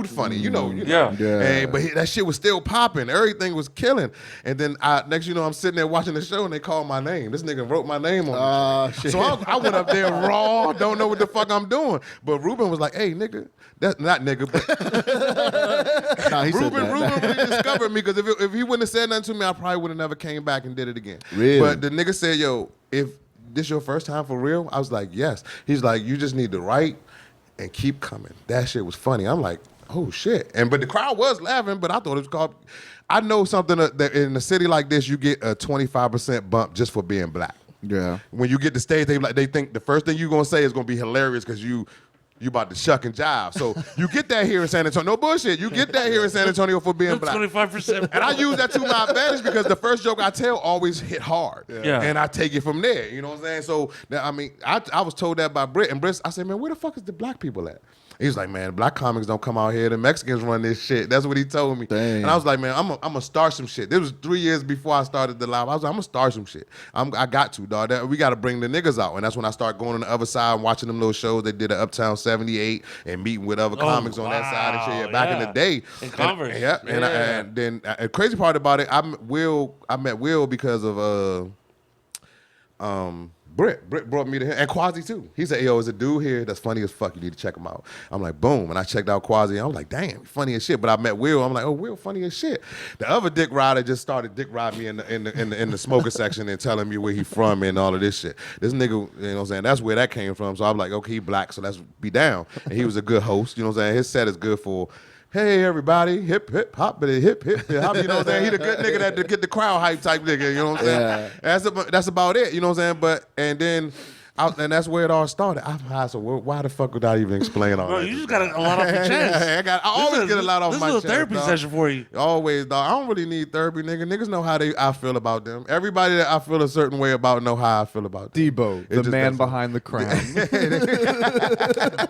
funny. You know. Yeah. Yeah. But that shit was still popping. Everything was killing. And then next, I'm sitting there watching the show, and they called my name. This nigga wrote my name on the show. Shit. So I went up there raw, don't know what the fuck I'm doing. But Ruben was like, hey, nigga. That's not nigga, but Nah, he said Ruben that. really discovered me because if he wouldn't have said nothing to me, I probably would have never came back and did it again. Really? But the nigga said, yo, if this your first time for real? I was like, yes. He's like, you just need to write and keep coming. That shit was funny. I'm like, oh shit. But the crowd was laughing, but I thought it was called, I know something that in a city like this, you get a 25% bump just for being black. Yeah. When you get to stage, they think the first thing you're gonna say is gonna be hilarious because you about to shuck and jive. So you get that here in San Antonio. No bullshit. You get that here in San Antonio for being black. 25%. And I use that to my advantage because the first joke I tell always hit hard. Yeah. And I take it from there. You know what I'm saying? So, I mean, I was told that by Britt. And Britt, I said, man, where the fuck is the black people at? He was like, man, black comics don't come out here. The Mexicans run this shit. That's what he told me. Dang. And I was like, man, I'm gonna start some shit. This was 3 years before I started the live. I was like, I'm gonna start some shit. I got to, dog. We got to bring the niggas out. And that's when I started going on the other side and watching them little shows. They did at Uptown 78 and meeting with other comics on that side and shit. Yeah, back in the day. In Converse. And then the crazy part about it, I met Will because of Britt brought me to him, and Quasi too. He said, yo, there's a dude here that's funny as fuck. You need to check him out. I'm like, boom. And I checked out Quasi. I was like, damn, funny as shit. But I met Will. I'm like, oh, Will, funny as shit. The other dick rider just started dick riding me in the smoker section and telling me where he from and all of this shit. This nigga, you know what I'm saying? That's where that came from. So I'm like, okay, he black, so let's be down. And he was a good host. You know what I'm saying? His set is good for, hey, everybody, hip, hip, hop, but hip, hip, hop. You know what I'm saying? He the good nigga that to get the crowd hype type nigga. You know what I'm saying? Yeah. That's about it. You know what I'm saying? And then and that's where it all started. I'm high, so why the fuck would I even explain all Bro, that? you just got a lot off your chest. I always get a lot off my chest. This is a therapy session for you. Always, dog. I don't really need therapy, nigga. Niggas know how I feel about them. Everybody that I feel a certain way about know how I feel about them. Debo, the man behind the crown.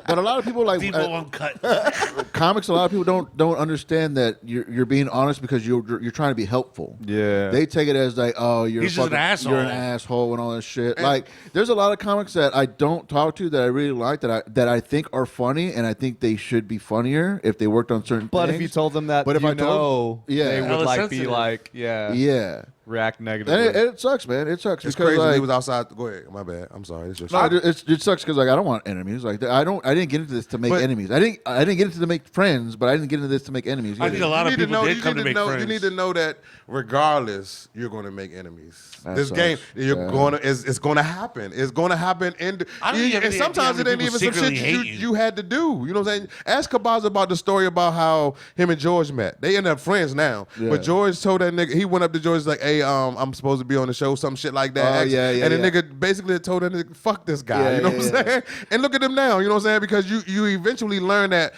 But a lot of people like Debo uncut. comics. A lot of people don't understand that you're being honest because you're trying to be helpful. Yeah. They take it as like, oh, He's just an asshole. You're an asshole and all that shit. Like, there's a lot of comics that I don't talk to that I really like that I think are funny, and I think they should be funnier if they worked on certain But things. if you told them that, But if you I told- know, yeah. they would Hella like sensitive. be like, yeah, yeah, react negatively. and it sucks, man. It sucks It's because crazy when like, he was outside. Go ahead. My bad. I'm sorry. It's your no, shit. it sucks because like I don't want enemies. Like I didn't get into this to make But- enemies. I didn't get into to make friends, but I didn't get into this to make enemies. I think a lot of people did come to make You friends. need to know that regardless, you're going to make enemies. That This sucks. game, Yeah. it's going to happen. It's going to happen. I don't think you have And any sometimes idea it how ain't many even some people shit secretly hate you had to do. You know what I'm saying? Ask Kabaz about the story about how him and George met. They end up friends now. Yeah. But George told that nigga, he went up to George like, hey, I'm supposed to be on the show, some shit like that. Oh, yeah, yeah, And the yeah. nigga basically told that nigga, fuck this guy. Yeah, you know yeah, what I'm saying? And look at him now. You know what I'm saying? Because you eventually learn that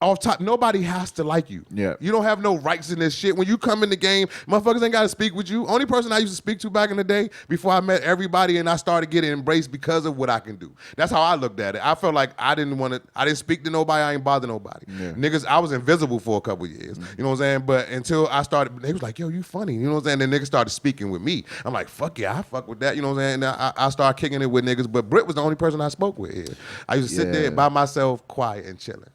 off top, nobody has to like you. Yeah. You don't have no rights in this shit. When you come in the game, motherfuckers ain't got to speak with you. Only person I used to speak to back in the day before I met everybody and I started getting embraced because of what I can do. That's how I looked at it. I felt like I didn't speak to nobody. I ain't bother nobody. Yeah. Niggas, I was invisible for a couple years. You know what I'm saying? But until I started, they was like, yo, you funny. You know what I'm saying? Then niggas started speaking with me. I'm like, fuck yeah, I fuck with that. You know what I'm saying? And I started kicking it with niggas. But Britt was the only person I spoke with here. I used to sit there Yeah. by myself, quiet and chilling.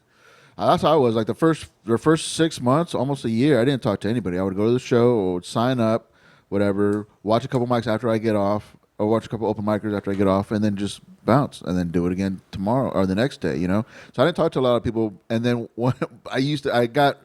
That's how I was. Like the first 6 months, almost a year, I didn't talk to anybody. I would go to the show, or would sign up, whatever, watch a couple mics after I get off, or watch a couple open micers after I get off, and then just bounce, and then do it again tomorrow or the next day. You know. So I didn't talk to a lot of people. And then I got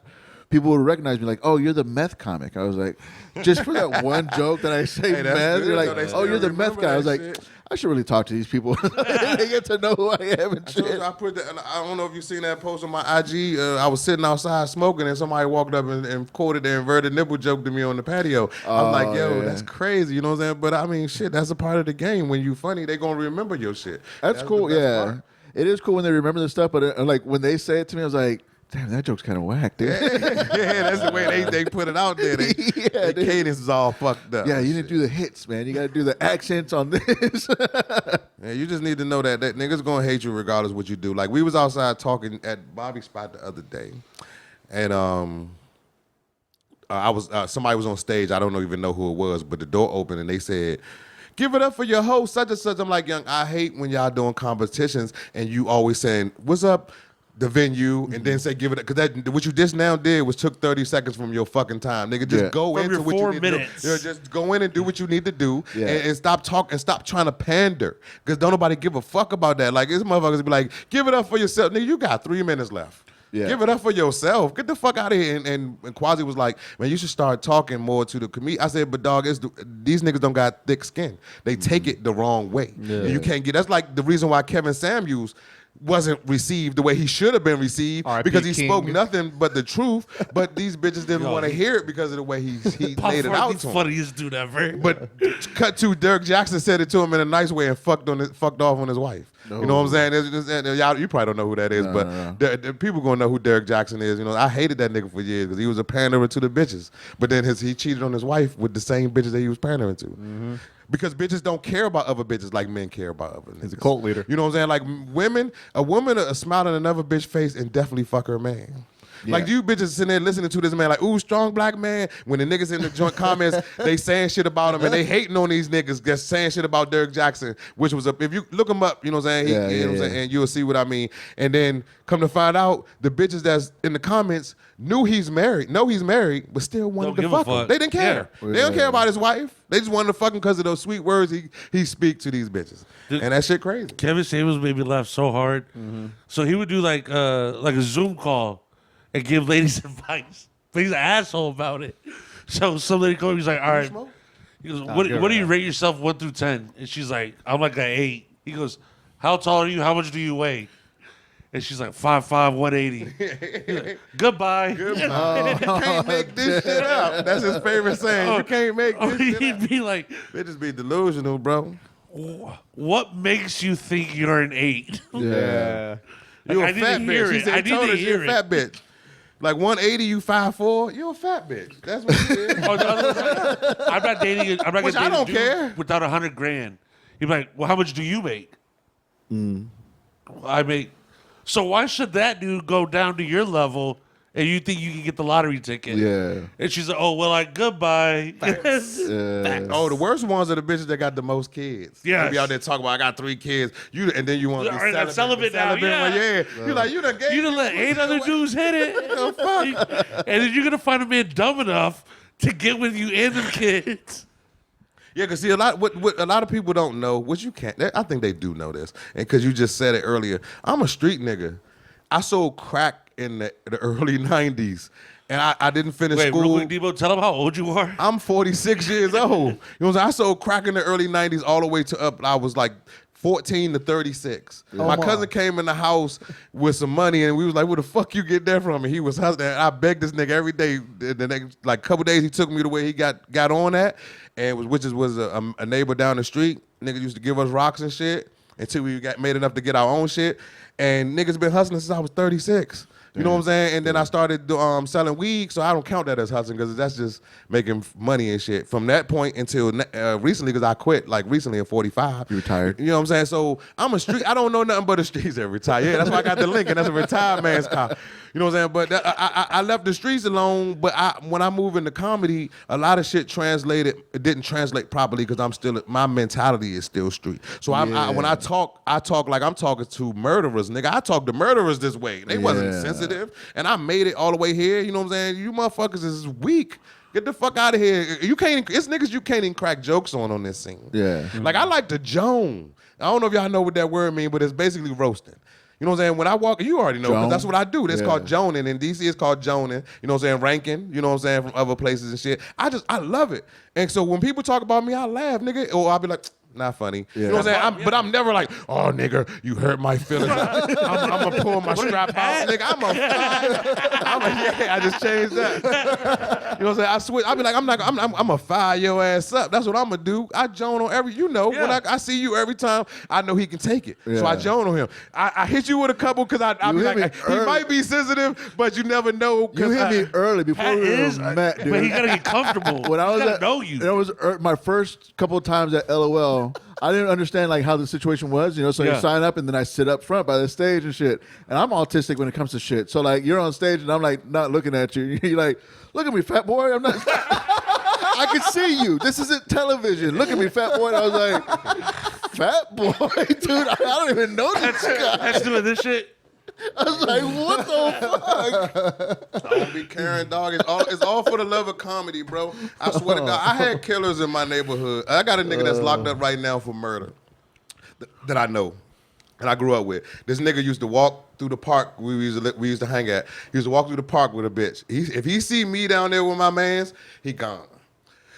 people would recognize me like, oh, you're the meth comic. I was like, just for that one joke that I say Hey, that's meth, good, you're though. like, They oh, still you're the meth remember guy. I was that like, shit. I should really talk to these people. They get to know who I am and shit. I put that. I don't know if you seen that post on my IG. I was sitting outside smoking, and somebody walked up and quoted the inverted nipple joke to me on the patio. I was like, "Yo, yeah. that's crazy." You know what I'm saying? But I mean, shit, that's a part of the game. When you funny, they gonna remember your shit. That's cool. the best Yeah, part. it is cool when they remember this stuff. But like when they say it to me, I was like, damn, that joke's kind of whack, dude. Yeah, that's the way they put it out there. Their dude. cadence is all fucked up. Yeah, you didn't do the hits, man. You got to do the accents on this. Yeah, you just need to know that niggas gonna hate you regardless what you do. Like we was outside talking at Bobby's spot the other day, and somebody was on stage. I don't even know who it was, but the door opened and they said, "Give it up for your host, such and such." I'm like, young, I hate when y'all doing competitions and you always saying, "What's up?" the venue and then say give it because that what you just now did was took 30 seconds from your fucking time, nigga. Just Yeah. go From into your what 4 you need minutes. to do. Yeah, just go in and do what you need to do Yeah. and stop talking and stop trying to pander because don't nobody give a fuck about that. Like this motherfuckers be like, give it up for yourself, nigga. You got 3 minutes left. Yeah. Give it up for yourself. Get the fuck out of here. And Quasi was like, man, you should start talking more to the comedian. I said, but dog, these niggas don't got thick skin. They take it the wrong way. And you can't get. That's like the reason why Kevin Samuels wasn't received the way he should have been received R.I.P. because he King. spoke nothing but the truth. But these bitches didn't want to hear it because of the way he laid it out to them. Funniest dude ever. But cut to Derek Jackson said it to him in a nice way and fucked off on his wife. You know what I'm saying? Y'all, you probably don't know who that is, but the people gonna know who Derek Jackson is. You know, I hated that nigga for years because he was a panderer to the bitches. But then he cheated on his wife with the same bitches that he was pandering to. Because bitches don't care about other bitches like men care about other niggas. He's a cult leader. You know what I'm saying? Like a woman smile in another bitch face and definitely fuck her man. Yeah. Like you bitches sitting there listening to this man like, ooh, strong black man. When the niggas in the joint comments, they saying shit about him and they hating on these niggas that's saying shit about Derek Jackson, which was if you look him up, you know what I'm saying? You know what I'm saying? And you'll see what I mean. And then come to find out, the bitches that's in the comments know he's married, but still wanted Don't to give a fuck him. fuck. They didn't care. Yeah. They don't care about his wife. They just wanted to fuck him because of those sweet words he speak to these bitches. Dude, and that shit crazy. Kevin Samuels made me laugh so hard. So he would do like a Zoom call and give ladies advice, but he's an asshole about it. So some lady called me, he's like, all right. Smoke? He goes, what do you rate yourself 1 through 10? And she's like, I'm like an 8. He goes, how tall are you? How much do you weigh? And she's like, 5'5", 180. He's like, goodbye. You can't make this shit up. That's his favorite saying. You can't make this shit up. He'd be like, Bitches be delusional, bro. what makes you think you're an 8? Yeah. You I a need to fat hear bitch. it. He said, I need told to us you hear a it. fat bitch. Like 180, you 5'4", you a fat bitch. That's what he is. Oh, no, I'm not dating. I'm not Which gonna I date a don't dude care. without $100,000. He'd be like, well, how much do you make? I make. So why should that dude go down to your level and you think you can get the lottery ticket? Yeah. And she's like, oh, well, like, goodbye. Oh, the worst ones are the bitches that got the most kids. Yes. They be out there talking about I got 3 kids. And then you want to be All right, I'm celibate. celibate now, yeah. You like you done gave. You done let 8 other dudes hit it. the fuck? And then you're going to find a man dumb enough to get with you and them kids. Yeah, because see, what a lot of people don't know, which you can't. I think they do know this, and because you just said it earlier, I'm a street nigga. I sold crack in the early '90s, and I didn't finish Wait, school. real quick, Debo, tell them how old you are. I'm 46 years old. You know what I'm saying? I sold crack in the early '90s all the way to up. I was like 14 to 36. My cousin came in the house with some money, and we was like, "Where the fuck you get that from?" And he was hustling. And I begged this nigga every day. The next like couple days, he took me the way he got on that, and was a neighbor down the street. Nigga used to give us rocks and shit until we got made enough to get our own shit. And niggas been hustling since I was 36. You know what I'm saying? And then I started selling weed, so I don't count that as hustling because that's just making money and shit. From that point until recently, because I quit like recently at 45. You retired. You know what I'm saying? So I'm a street. I don't know nothing but the streets every time. Yeah, that's why I got the link, and that's a retired man's car. You know what I'm saying? But I left the streets alone. But when I moved into comedy, a lot of shit it didn't translate properly because my mentality is still street. So when I talk like I'm talking to murderers, nigga. I talk to murderers this way. They wasn't sensitive. And I made it all the way here. You know what I'm saying? You motherfuckers is weak. Get the fuck out of here. It's niggas you can't even crack jokes on this scene. Yeah. Like I like to joan. I don't know if y'all know what that word means, but it's basically roasting. You know what I'm saying? When I walk, you already know because that's what I do. That's called joning. In DC, it's called joning. You know what I'm saying? Ranking. You know what I'm saying? From other places and shit. I love it. And so when people talk about me, I laugh, nigga. Or I'll be like, not funny. Yeah. You know what I'm saying? But I'm never like, oh, nigga, you hurt my feelings. I'm going to pull my strap out. Nigga, I just changed that. You know what I'm saying? I switch. I'll be like, I'm going to fire your ass up. That's what I'm going to do. I joan on when I see you every time, I know he can take it. So I joan on him. I hit you with a couple because I'll be like, he might be sensitive, but you never know. You hit me early before we met, dude. But he gotta get comfortable. When I was gotta know you. It was my first couple of times at LOL. I didn't understand like how the situation was, you know. So you sign up, and then I sit up front by the stage and shit. And I'm autistic when it comes to shit. So like you're on stage, and I'm like not looking at you. You're like, look at me, fat boy. I'm not. I can see you. This isn't television. Look at me, fat boy. And I was like, fat boy, dude. I don't even know this guy. That's doing this shit. I was like, what the fuck? Don't be caring, dog. It's all for the love of comedy, bro. I swear to God. I had killers in my neighborhood. I got a nigga that's locked up right now for murder that I know and I grew up with. This nigga used to walk through the park we used to hang at. He used to walk through the park with a bitch. If he see me down there with my mans, he gone.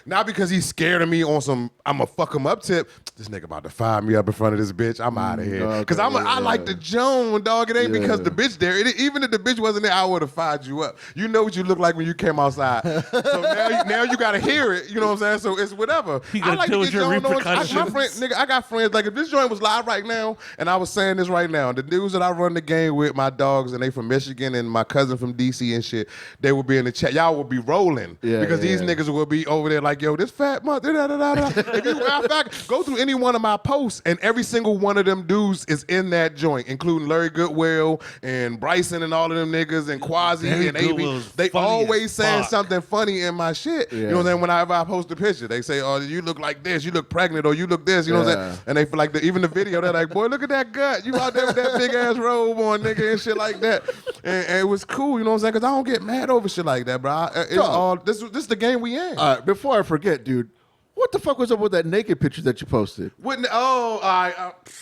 Not because he's scared of me on some I'ma fuck him up tip. this nigga about to fire me up in front of this bitch. I'm out of here. Okay, Because I like the Joan, dog. It ain't because the bitch there. Even if the bitch wasn't there, I would have fired you up. You know what you look like when you came outside. So now you got to hear it. You know what I'm saying? So it's whatever. You gotta deal with your repercussions. I got friends, like if this joint was live right now, and I was saying this right now, the dudes that I run the game with, my dogs, and they from Michigan, and my cousin from DC and shit, they would be in the chat. Y'all would be rolling. Because these niggas will be over there like, yo, this fat mother, If you, matter of fact, go through any one of my posts, and every single one of them dudes is in that joint, including Larry Goodwill and Bryson and all of them niggas and Quasi and AB. They always saying something funny in my shit. You know what I'm saying? Whenever I post a picture, they say, oh, you look like this, you look pregnant, or you look this, you know what I'm saying? And they feel like, even the video, they're like, boy, look at that gut. You out there with that big ass robe on, nigga, and shit like that. And it was cool, you know what I'm saying? Because I don't get mad over shit like that, bro. It's all, this is the game we in. All right, before I forget, dude, what the fuck was up with that naked picture that you posted?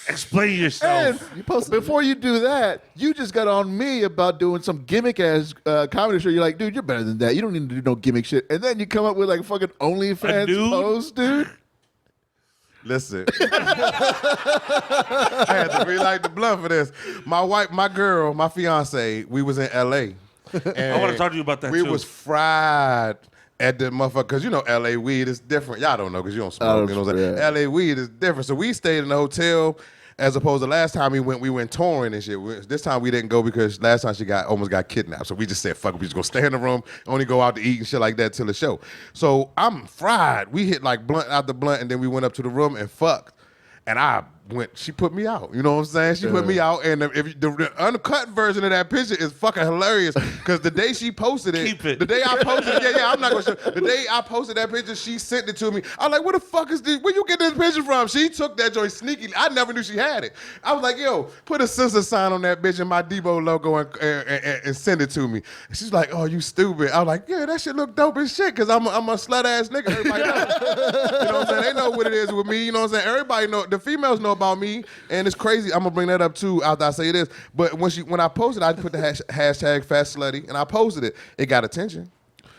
Explain yourself. And before you do that, you just got on me about doing some gimmick ass comedy show. You're like, dude, you're better than that. You don't need to do no gimmick shit. And then you come up with like fucking OnlyFans post, dude. Listen, I had to relight the blunt for this. My wife, my girl, my fiance, we was in L.A. I want to talk to you about that we too. We was fried at the motherfucker, because you know L.A. weed is different. Y'all don't know because you don't smoke. You know what I'm saying? L.A. weed is different. So we stayed in the hotel. As opposed to last time we went touring and shit. This time we didn't go because last time she almost got kidnapped. So we just said, fuck it, we just gonna stay in the room, only go out to eat and shit like that till the show. So I'm fried. We hit like blunt after blunt, and then we went up to the room and fucked. And she put me out. You know what I'm saying? She put me out, and the uncut version of that picture is fucking hilarious. Because the day she posted it, the day I posted it, I'm not gonna show. The day I posted that picture, she sent it to me. I was like, "What the fuck is this? Where you get this picture from?" She took that joint sneaky. I never knew she had it. I was like, "Yo, put a sister sign on that bitch and my Debo logo and send it to me." And she's like, "Oh, you stupid." I was like, "Yeah, that shit look dope as shit." Because I'm a slut ass nigga. Everybody knows. You know what I'm saying? They know what it is with me. You know what I'm saying? Everybody know. The females know about me, and it's crazy. I'm gonna bring that up too after I say this. But when I posted, I put the hashtag fat slutty, and I posted it. It got attention.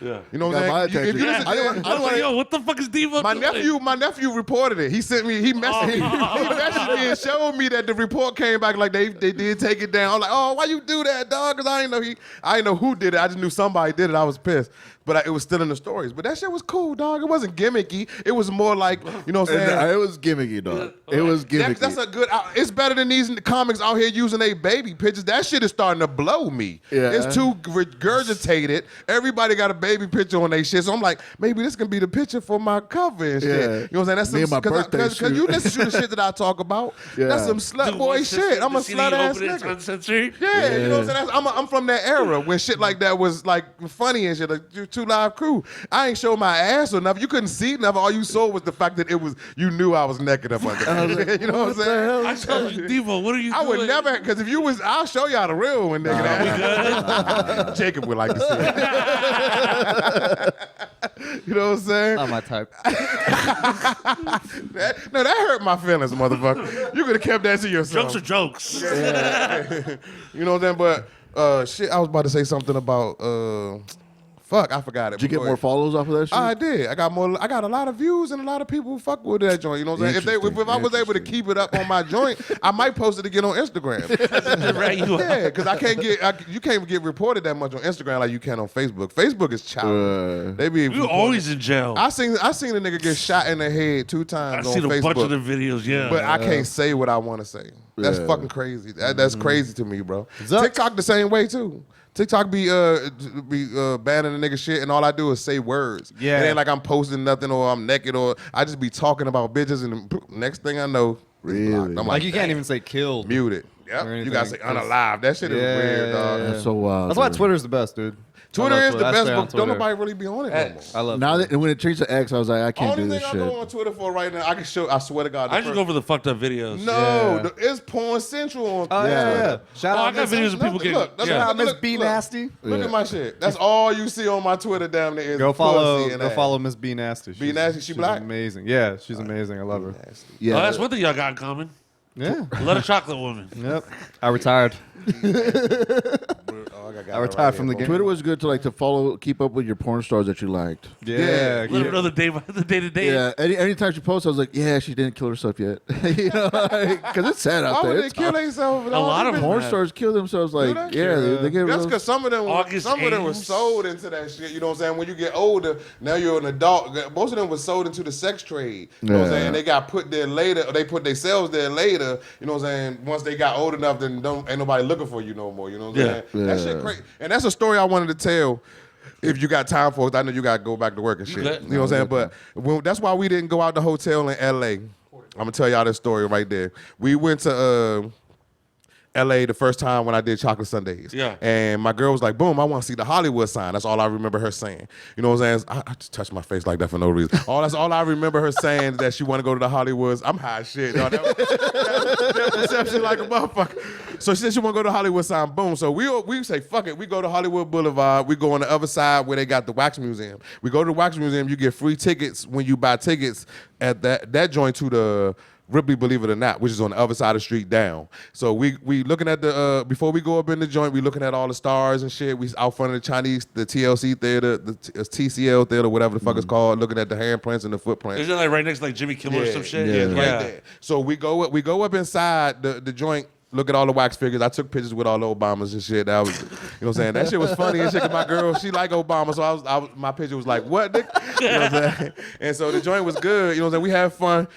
Yeah. You know what I'm saying? If you listen, I was like, yo, what the fuck is Debo doing? My nephew reported it. He sent me, he messaged me and showed me that the report came back like they did take it down. I was like, oh, why you do that, dog? Because I didn't know who did it. I just knew somebody did it. I was pissed. But it was still in the stories. But that shit was cool, dog. It wasn't gimmicky. It was more like, you know what I'm saying? It was gimmicky, dog. It was gimmicky. That's a good, it's better than these comics out here using their baby pictures. That shit is starting to blow me. Yeah. It's too regurgitated. Everybody got a baby picture on their shit. So I'm like, maybe this can be the picture for my cover and shit. Yeah. You know what I'm saying? That's Me and my birthday Because shoot. you listen to the shit that I talk about. Yeah. That's some slut boy shit. I'm a slut ass nigga. Uncensored? Yeah, you know what I'm saying? I'm from that era when shit like that was like funny and shit. Like Two Live Crew. I ain't show my ass or nothing. You couldn't see nothing. All you saw was the fact that you knew I was naked up under. You know what I'm saying? I told you, Debo, what are you doing? I would never, because if you was, I'll show y'all the real one, nigga. Jacob would like to see it. You know what I'm saying? Not my type. that hurt my feelings, motherfucker. You could have kept that to yourself. Jokes are jokes. Yeah. You know what I'm saying? But shit, I was about to say something about fuck, I forgot it. Did you get more follows off of that shit? I did. I got a lot of views and a lot of people who fuck with that joint. You know what I'm saying? If I was able to keep it up on my joint, I might post it again on Instagram. Right, yeah, because you can't get reported that much on Instagram like you can on Facebook. Facebook is childish. You're always in jail. I seen a nigga get shot in the head 2 times on Facebook. I've seen a bunch of the videos, yeah. But I can't say what I want to say. That's fucking crazy. That's crazy to me, bro. TikTok the same way too. TikTok be banning the nigga shit, and all I do is say words. Yeah. It ain't like I'm posting nothing or I'm naked or I just be talking about bitches, and next thing I know, really? I'm like you can't even say killed. Muted. Yep. You gotta say unalive. That shit is weird, dog. That's so wild. That's why Twitter's the best, dude. Twitter is the best, but don't nobody really be on it no more. I love now that when it changed to X, I was like, I can't do this shit. Only thing I go on Twitter for right now, I can show. I swear to God, I just go for the fucked up videos. No, it's Porn Central on. Oh yeah. Shout out, I got videos of people getting. Shout out Miss B Nasty. Look at my shit. That's all you see on my Twitter down there. Is Go follow Miss B Nasty. B Nasty, she black. Amazing. Yeah, she's amazing. I love her. Yeah, that's one thing y'all got in common. Yeah. A lot of chocolate woman. Yep. I retired. I retired from the game. Twitter was good to keep up with your porn stars that you liked. Yeah. Let her know the day to day. Yeah, anytime she posts, I was like, yeah, she didn't kill herself yet. Because it's sad out Why there. would they kill themselves? A lot of Porn stars kill themselves. Like, they get That's because some of them were sold into that shit. You know what I'm saying? When you get older, now you're an adult. Most of them were sold into the sex trade. You know what I'm saying? They got put there later. Or they put themselves there later. You know what I'm saying? Once they got old enough, then ain't nobody looking for you no more. You know what I'm saying? That shit crazy. And that's a story I wanted to tell. If you got time for it, I know you got to go back to work and shit. You know what I'm saying? But that's why we didn't go out the hotel in L.A. I'm going to tell y'all this story right there. We went to L.A. the first time when I did Chocolate Sundays. Yeah. And my girl was like, boom, I want to see the Hollywood sign. That's all I remember her saying. You know what I'm saying? I just touched my face like that for no reason. That's all I remember her saying, that she want to go to the Hollywoods. I'm high as shit. No, that perception like a motherfucker. So she said she want to go to the Hollywood sign. Boom. So we say, fuck it. We go to Hollywood Boulevard. We go on the other side where they got the Wax Museum. We go to the Wax Museum. You get free tickets when you buy tickets at that joint to the Ripley, Believe It or Not, which is on the other side of the street down. So we looking at the before we go up in the joint, we looking at all the stars and shit. We out front of the Chinese, the TLC theater, the TCL theater, whatever the fuck it's called, looking at the handprints and the footprints. Is it like right next to like Jimmy Kimmel or some shit? Yeah, right there. So we go up inside the joint. Look at all the wax figures. I took pictures with all the Obamas and shit. That was, you know what I'm saying? That shit was funny and shit. 'Cause my girl, she like Obama, so my picture was like, what, nigga? You know what I'm saying? And so the joint was good. You know what I'm saying? We had fun.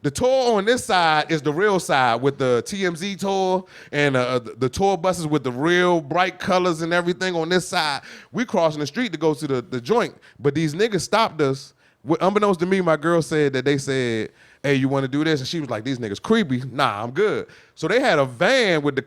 The tour on this side is the real side with the TMZ tour and the tour buses with the real bright colors and everything on this side. We crossing the street to go to the joint, but these niggas stopped us. Unbeknownst to me, my girl said that they said, hey, you want to do this? And she was like, these niggas creepy. Nah, I'm good. So they had a van with the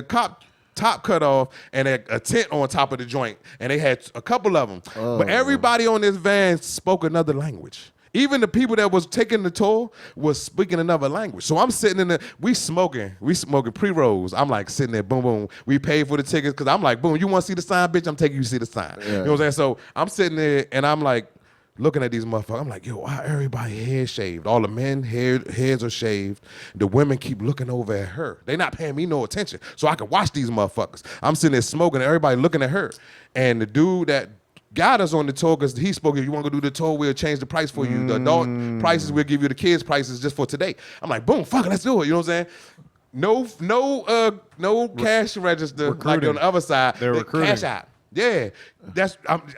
cop top cut off and a tent on top of the joint, and they had a couple of them. But everybody on this van spoke another language. Even the people that was taking the tour was speaking another language. So I'm sitting we smoking pre-rolls. I'm like sitting there, boom, boom. We paid for the tickets because I'm like, boom, you want to see the sign, bitch? I'm taking you to see the sign. Yeah. You know what I'm saying? So I'm sitting there and I'm like looking at these motherfuckers. I'm like, yo, why everybody hair shaved? All the men heads are shaved. The women keep looking over at her. They not paying me no attention. So I can watch these motherfuckers. I'm sitting there smoking and everybody looking at her. And the dude that got us on the tour, because he spoke, if you want to go do the tour, we'll change the price for you. The adult prices, we'll give you the kids' prices just for today. I'm like, boom, fuck it, let's do it. You know what I'm saying? No cash register like on the other side. They're recruiting. Cash out. Yeah,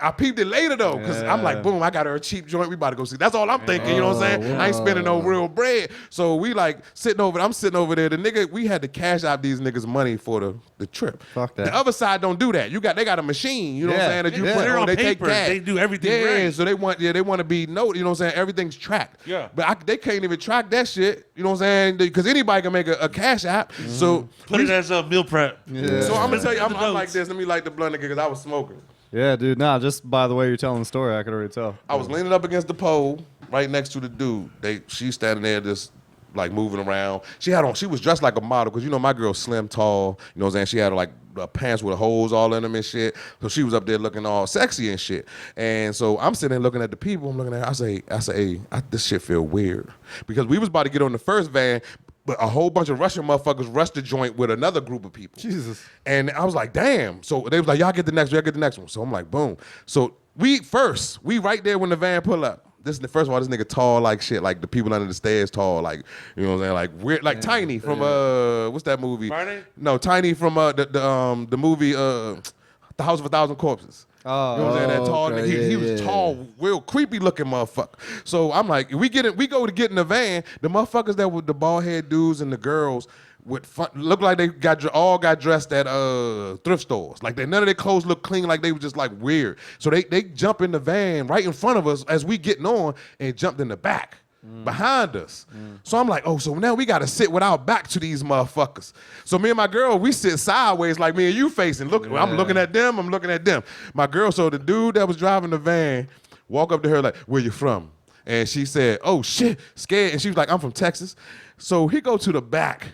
I peeped it later though, because I'm like, boom, I got her a cheap joint. We about to go see. That's all I'm thinking. You know what I'm saying? I ain't spending no real bread. So we like I'm sitting over there. The nigga, we had to cash out these niggas money for the trip. Fuck that. The other side don't do that. They got a machine. You know what I'm saying? That you put on. They take cash. They do everything right. So they want to be noted. You know what I'm saying? Everything's tracked. Yeah. But they can't even track that shit. You know what I'm saying? Because anybody can make a cash app. So put it as a meal prep. Yeah. So I'm gonna tell you, I'm like this. Let me light the blunt because I was smoking. Yeah, dude. Nah, just by the way you're telling the story, I could already tell. I was leaning up against the pole right next to the dude. She's standing there just like moving around. She was dressed like a model because my girl's slim, tall. You know what I'm saying? She had like pants with holes all in them and shit. So she was up there looking all sexy and shit. And so I'm sitting there looking at the people. I'm looking at her. I say, hey, this shit feel weird because we was about to get on the first van. But a whole bunch of Russian motherfuckers rushed the joint with another group of people. Jesus. And I was like, damn. So they was like, y'all get the next one. So I'm like, boom. So we right there when the van pull up. First of all, this nigga tall like shit. Like the people under the stairs tall. Like, you know what I'm saying? Like weird, like Tiny from what's that movie? Friday? No, Tiny from the movie The House of a Thousand Corpses. Oh, you know what I'm saying? That tall nigga. He was tall, real creepy looking motherfucker. So I'm like, we go to get in the van. The motherfuckers that were the bald head dudes and the girls look like they all got dressed at thrift stores. Like none of their clothes look clean. Like they were just like weird. So they jump in the van right in front of us as we getting on and jumped in the back. Behind us. So I'm like, so now we got to sit with our back to these motherfuckers. So me and my girl, we sit sideways like me and you facing. I'm looking at them. I'm looking at them. My girl, so the dude that was driving the van walk up to her like, where you from? And she said, oh shit, scared. And she was like, I'm from Texas. So he go to the back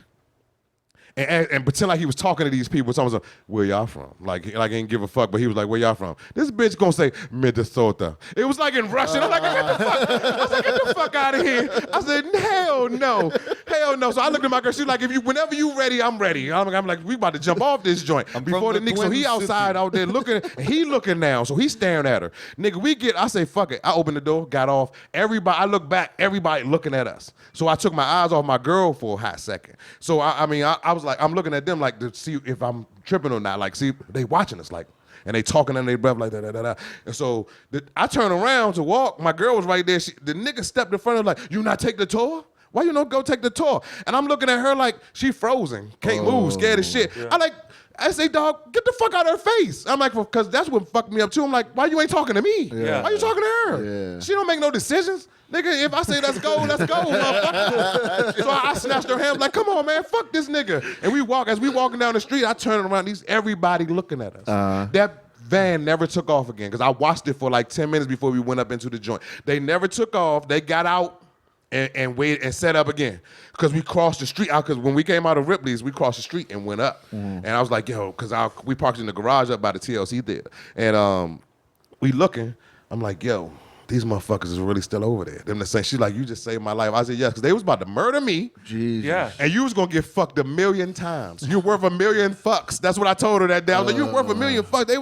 and pretend like he was talking to these people. Someone was like, where y'all from? Like ain't give a fuck, but he was like, where y'all from? This bitch gonna say, Minnesota. It was like in Russian. I was like, get the fuck out of here. I said, hell no. Hell no. So I looked at my girl, she's like, whenever you ready, I'm ready. I'm like, we about to jump off this joint. Before the nigga, so he outside out there looking, and he looking now, so he's staring at her. Nigga, I say, fuck it. I opened the door, got off. I look back, everybody looking at us. So I took my eyes off my girl for a hot second. So I was like, I'm looking at them like to see if I'm tripping or not. Like, see, they watching us like, and they talking under their breath like da. And so I turn around to walk. My girl was right there. The nigga stepped in front of her like, you not take the tour? Why you don't go take the tour? And I'm looking at her like she frozen, can't move, scared as shit. Yeah. I say, dog, get the fuck out of her face. I'm like, because that's what fucked me up too. I'm like, why you ain't talking to me? Yeah. Why you talking to her? Yeah. She don't make no decisions. Nigga, if I say let's go, motherfucker. So I snatched her hand, like, come on, man, fuck this nigga. And as we walking down the street, I turn around, everybody looking at us. That van never took off again, because I watched it for like 10 minutes before we went up into the joint. They never took off. They got out and waited and set up again. Because we crossed the street out, because when we came out of Ripley's, we crossed the street and went up. And I was like, yo, because we parked in the garage up by the TLC theater. And we looking, I'm like, yo, these motherfuckers is really still over there. Them the same. She's like, you just saved my life. I said, yes, because they was about to murder me. Jesus. Yeah. And you was going to get fucked 1,000,000 times. You're worth 1,000,000 fucks. That's what I told her that day. I was like, you're worth 1,000,000 fucks. They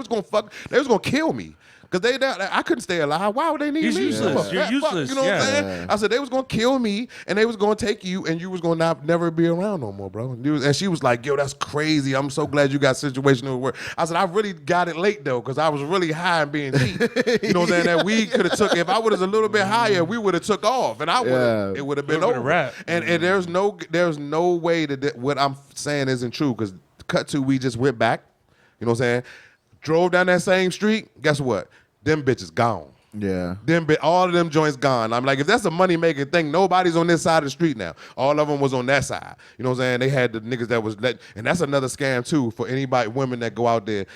was going to kill me. Because I couldn't stay alive. Why would they need me? He's useless. You're useless. You know what I'm saying? I said, they was going to kill me, and they was going to take you, and you was going to never be around no more, bro. And she was like, yo, that's crazy. I'm so glad you got situational work. I said, I really got it late, though, because I was really high and being cheap. You know what I'm saying? That weed could have took, if I was a little bit higher, we would have took off, and it would have been over. Wrap. And there's no way that what I'm saying isn't true, because cut to, we just went back, you know what I'm saying? Drove down that same street, guess what? Them bitches gone. Yeah. All of them joints gone. I'm like, if that's a money-making thing, nobody's on this side of the street now. All of them was on that side. You know what I'm saying? They had the niggas that was, and that's another scam too for anybody, women that go out there.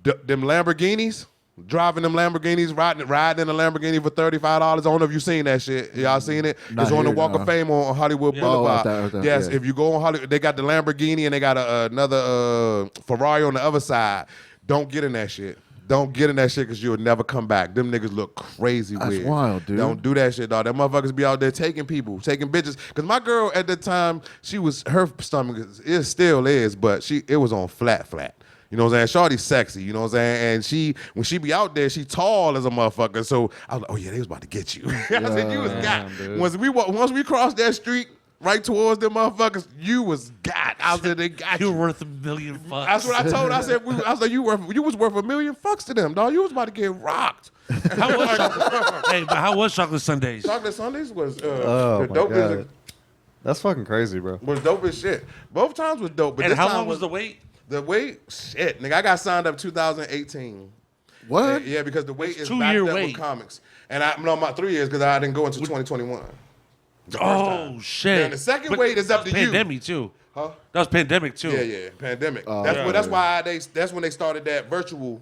Them Lamborghinis, driving them Lamborghinis, riding in a Lamborghini for $35. I don't know if you seen that shit. Y'all seen it? It's on the Walk of Fame on Hollywood Boulevard. Yes, if you go on Hollywood, they got the Lamborghini and they got another Ferrari on the other side. Don't get in that shit. Don't get in that shit because you'll never come back. Them niggas look crazy weird. That's wild, dude. Don't do that shit, dog. Them motherfuckers be out there taking people, taking bitches. Because my girl at the time, her stomach, it still is, but it was on flat. You know what I'm saying? Shawty's sexy, you know what I'm saying? And when she be out there, she tall as a motherfucker. So I was like, oh yeah, they was about to get you. I said, you was got. Once we crossed that street, right towards them motherfuckers, you was got. I said, they got you. You're worth 1,000,000 fucks. That's what I told her. I said, you was worth 1,000,000 fucks to them, dog. You was about to get rocked. How was Chocolate Sundays? Chocolate Sundays was Oh the my dopest. God. That's fucking crazy, bro. Was dope as shit. Both times was dope. But And this how time long was the wait? The wait? Shit, nigga. I got signed up 2018. What? Yeah, because the wait is 2-year backed up wait. with comics. And my 3 years because I didn't go into 2021. Oh, shit. And the second wait is up to you. Pandemic, too. Huh? That was pandemic, too. Yeah, pandemic. Oh, That's why that's when they started that virtual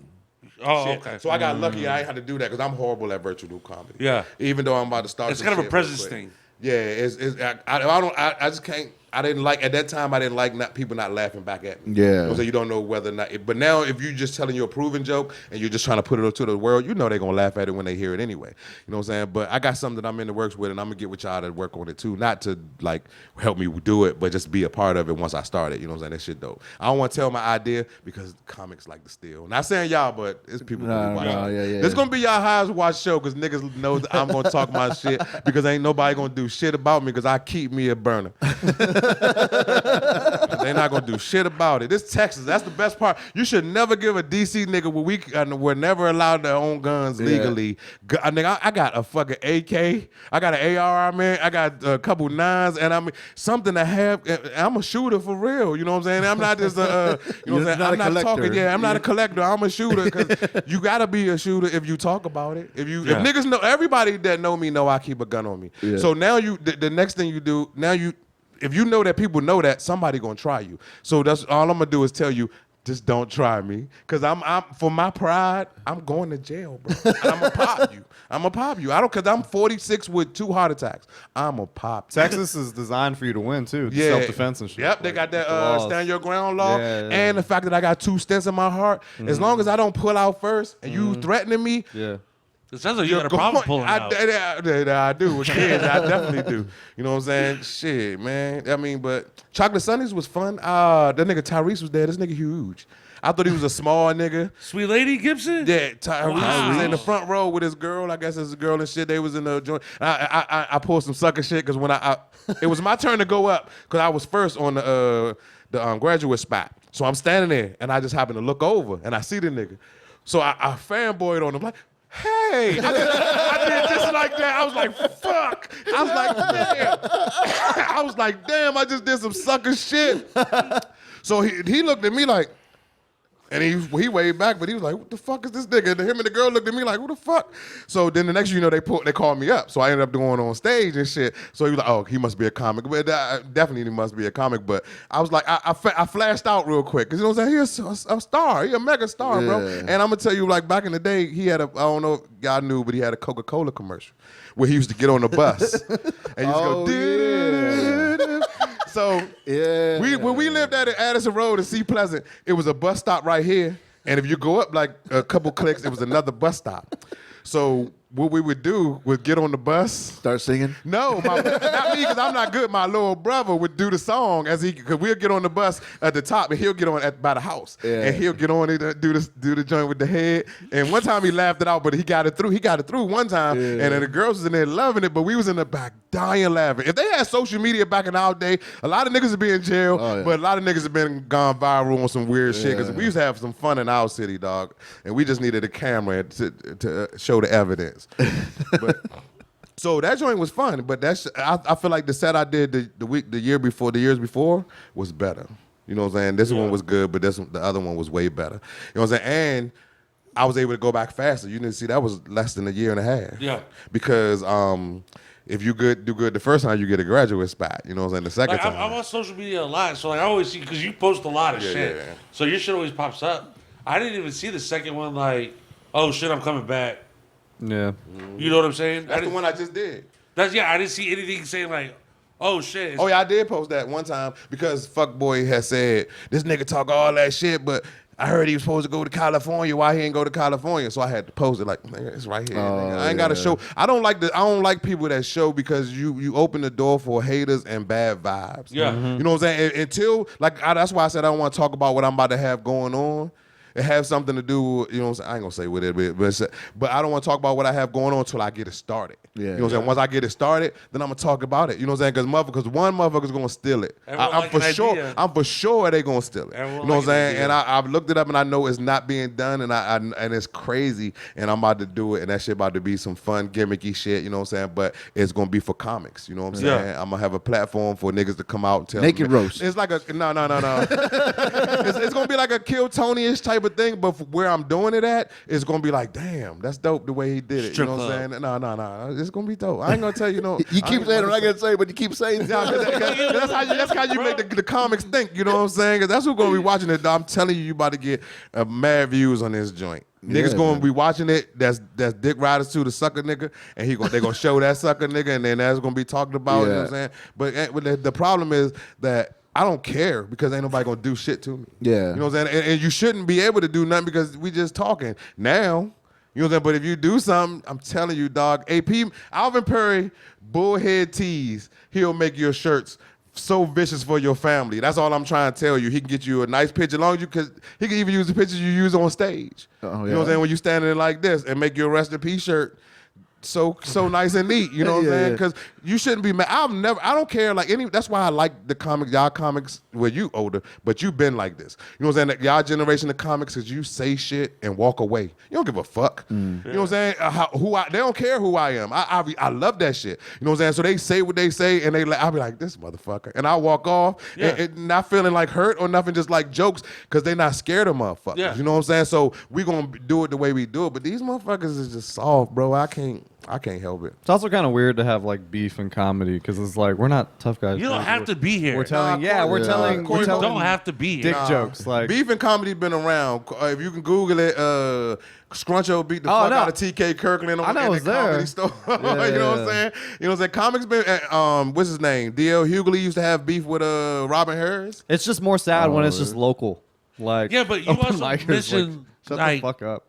Oh, shit. okay. So I got lucky I ain't had to do that because I'm horrible at virtual comedy. Yeah. Even though I'm about to start It's this kind of a shit presence real quick. thing. Yeah, I just can't. I didn't like at that time. I didn't like people not laughing back at me. Yeah. So you don't know whether or not. But now, if you just telling your proven joke and you're just trying to put it to the world, you know they're gonna laugh at it when they hear it anyway. You know what I'm saying? But I got something that I'm in the works with, and I'm gonna get with y'all to work on it too. Not to like help me do it, but just be a part of it once I start it. You know what I'm saying? That shit dope. I don't want to tell my idea because comics like to steal. Not saying y'all, but it's people who be watching. Yeah. It's gonna be y'all highest watch show because niggas know that I'm gonna talk my shit because ain't nobody gonna do shit about me because I keep me a burner. They're not gonna do shit about it. This Texas, that's the best part. You should never give a DC nigga we're never allowed to own guns legally. I got a fucking AK. I got an AR, man. I got a couple nines, and I mean something to have. I'm a shooter for real. You know what I'm saying? I'm not just you know what I'm saying? I'm not talking. Yeah, I'm not a collector. I'm a shooter because you gotta be a shooter if you talk about it. If niggas know, everybody that know me know I keep a gun on me. Yeah. So now the next thing you do, if you know that people know that, somebody gonna try you. So that's all I'm gonna do is tell you, just don't try me. Because I'm for my pride, I'm going to jail, bro. And I'm going to pop you. I'm going to pop you. Because I'm 46 with 2 heart attacks. I'm going to pop you. Texas is designed for you to win, too. Yeah. Self-defense and shit. Yep, they got that stand your ground law. Yeah. And the fact that I got 2 stents in my heart. As long as I don't pull out first and you threatening me, Yeah. It sounds like you got a problem pulling out. I do with kids. I definitely do. You know what I'm saying? Shit, man. I mean, but Chocolate Sundays was fun. That nigga Tyrese was there. This nigga huge. I thought he was a small nigga. Sweet Lady Gibson? Yeah, Tyrese was in the front row with his girl. I guess it's a girl and shit. They was in the joint. I pulled some sucker shit because when it was my turn to go up because I was first on the graduate spot. So I'm standing there and I just happened to look over and I see the nigga. So I fanboyed on him like, hey, I did just like that. I was like, fuck. I was like, damn, I just did some sucker shit. So he looked at me like, and he waved back, but he was like, what the fuck is this nigga? And him and the girl looked at me like, who the fuck? So then the next thing you know, they called me up. So I ended up going on stage and shit. So he was like, oh, he must be a comic. But definitely he must be a comic. But I was like, I flashed out real quick. Because you know what I'm saying? He's a star. He's a mega star, bro. And I'm going to tell you, like, back in the day, he had I don't know if y'all knew, but he had a Coca-Cola commercial where he used to get on the bus. And he used to go, So when we lived at Addison Road in Sea Pleasant, it was a bus stop right here. And if you go up like a couple clicks, it was another bus stop. So what we would do was get on the bus. Start singing? No, not me because I'm not good. My little brother would do the song because we'll get on the bus at the top and he'll get on by the house. Yeah. And he'll get on it and do the joint with the head. And one time he laughed it out, but he got it through. He got it through one time. Yeah. And then the girls was in there loving it, but we was in the back dying laughing. If they had social media back in our day, a lot of niggas would be in jail, but a lot of niggas have been gone viral on some weird shit because we used to have some fun in our city, dog. And we just needed a camera to show the evidence. So that joint was fun, but I feel like the set I did the years before was better. You know what I'm saying? This one was good, but the other one was way better. You know what I'm saying? And I was able to go back faster. You didn't see that was less than a year and a half. Yeah. Because if you do good the first time, you get a graduate spot. You know what I'm saying? The second time. I'm on social media a lot, so like I always see because you post a lot of shit. Yeah. So your shit always pops up. I didn't even see the second one. Like, oh shit, I'm coming back. Yeah. You know what I'm saying? That's the one I just did. I didn't see anything saying like, oh shit. Oh yeah, I did post that one time because Fuckboy had said this nigga talk all that shit, but I heard he was supposed to go to California. Why he ain't go to California? So I had to post it like, nigga, it's right here. Nigga. I ain't got to show. I don't like people that show because you open the door for haters and bad vibes. Yeah. Mm-hmm. You know what I'm saying? Until that's why I said I don't want to talk about what I'm about to have going on. It has something to do, you know what I'm saying? I ain't gonna say what it is, but I don't want to talk about what I have going on until I get it started. Yeah. You know what I'm saying? Once I get it started, then I'm gonna talk about it. You know what I'm saying? Because one motherfucker's gonna steal it. I'm for sure they gonna steal it. Everyone you know what I'm saying? And I've looked it up and I know it's not being done and it's crazy and I'm about to do it and that shit about to be some fun gimmicky shit. You know what I'm saying? But it's gonna be for comics. You know what I'm saying? I'm gonna have a platform for niggas to come out and tell Naked them. roast. It's like no. It's gonna be like a Kill Tony-ish type of thing, but where I'm doing it at, it's gonna be like, damn, that's dope the way he did it. You know what I'm saying? No. It's gonna be dope. I ain't gonna tell you no. You keep saying what I gotta say, but you keep saying that's how you make the comics think. You know what I'm saying? Because that's who's gonna be watching it. I'm telling you about to get mad views on this joint. Niggas gonna be watching it. That's Dick Riders 2, the sucker nigga, and they gonna show that sucker nigga, and then that's gonna be talked about. You know what I'm saying? But the problem is that I don't care because ain't nobody gonna do shit to me. Yeah. You know what I'm saying? And you shouldn't be able to do nothing because we just talking. Now, you know what I'm saying? But if you do something, I'm telling you, dog, Alvin Perry, bullhead tees, he'll make your shirts so vicious for your family. That's all I'm trying to tell you. He can get you a nice picture, long as because he can even use the pictures you use on stage. You know what I'm saying? When you standing there like this and make your Rest in Peace shirt so nice and neat, you know what I'm saying? Because you shouldn't be mad. I don't care, that's why I like the comics, y'all comics, well, you older, but you've been like this. You know what I'm saying? Y'all generation of comics is you say shit and walk away. You don't give a fuck. You know what I'm saying? They don't care who I am. I love that shit. You know what I'm saying? So they say what they say, and I'll be like, this motherfucker. And I walk off, and not feeling like hurt or nothing, just like jokes, because they not scared of motherfuckers. Yeah. You know what I'm saying? So we going to do it the way we do it, but these motherfuckers is just soft, bro. I can't. I can't help it. It's also kind of weird to have like beef in comedy because it's like we're not tough guys. You don't have to be here. We're telling, we're You telling don't have to be here. dick jokes. Like Beef and comedy been around. If you can Google it, Scruncho beat the fuck out of TK Kirkland on the comedy store. You know what I'm saying? You know what I'm saying? Comics been. What's his name? D.L. Hughley used to have beef with Robin Harris. It's just more sad when it's just local. Like yeah, but you also mentioned shut like, the fuck up.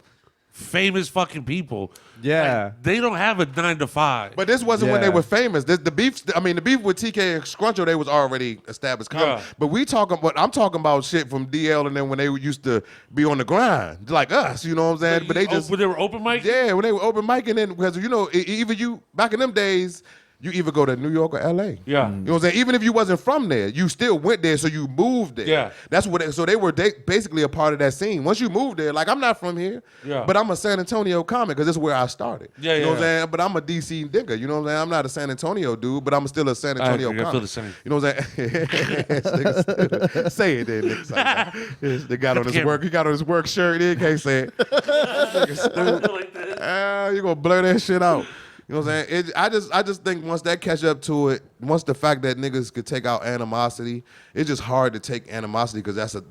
Famous fucking people. Yeah, like, they don't have a 9 to 5. But this wasn't when they were famous. The beef. I mean, the beef with TK and Scruncho, they was already established comedy. Yeah. But I'm talking about shit from DL and then when they used to be on the grind, like us. You know what I'm saying? But when they were open mic. Yeah, when they were open mic, and then because even you back in them days. You either go to New York or L.A. Yeah. You know what I'm saying? Even if you wasn't from there, you still went there, so you moved there. Yeah. That's what. So they were basically a part of that scene. Once you moved there, like I'm not from here, but I'm a San Antonio comic because this is where I started. Yeah, you know what I'm saying? But I'm a DC nigga. You know what I'm saying? I'm not a San Antonio dude, but I'm still a San Antonio comic. I feel the same. You know what I'm saying? Say it then, nigga. They got on his work. He got on his work shirt. He can't say it. You gonna blur that shit out. You know what I'm saying? I just think once that catch up to it, once the fact that niggas could take out animosity, it's just hard to take animosity because that's a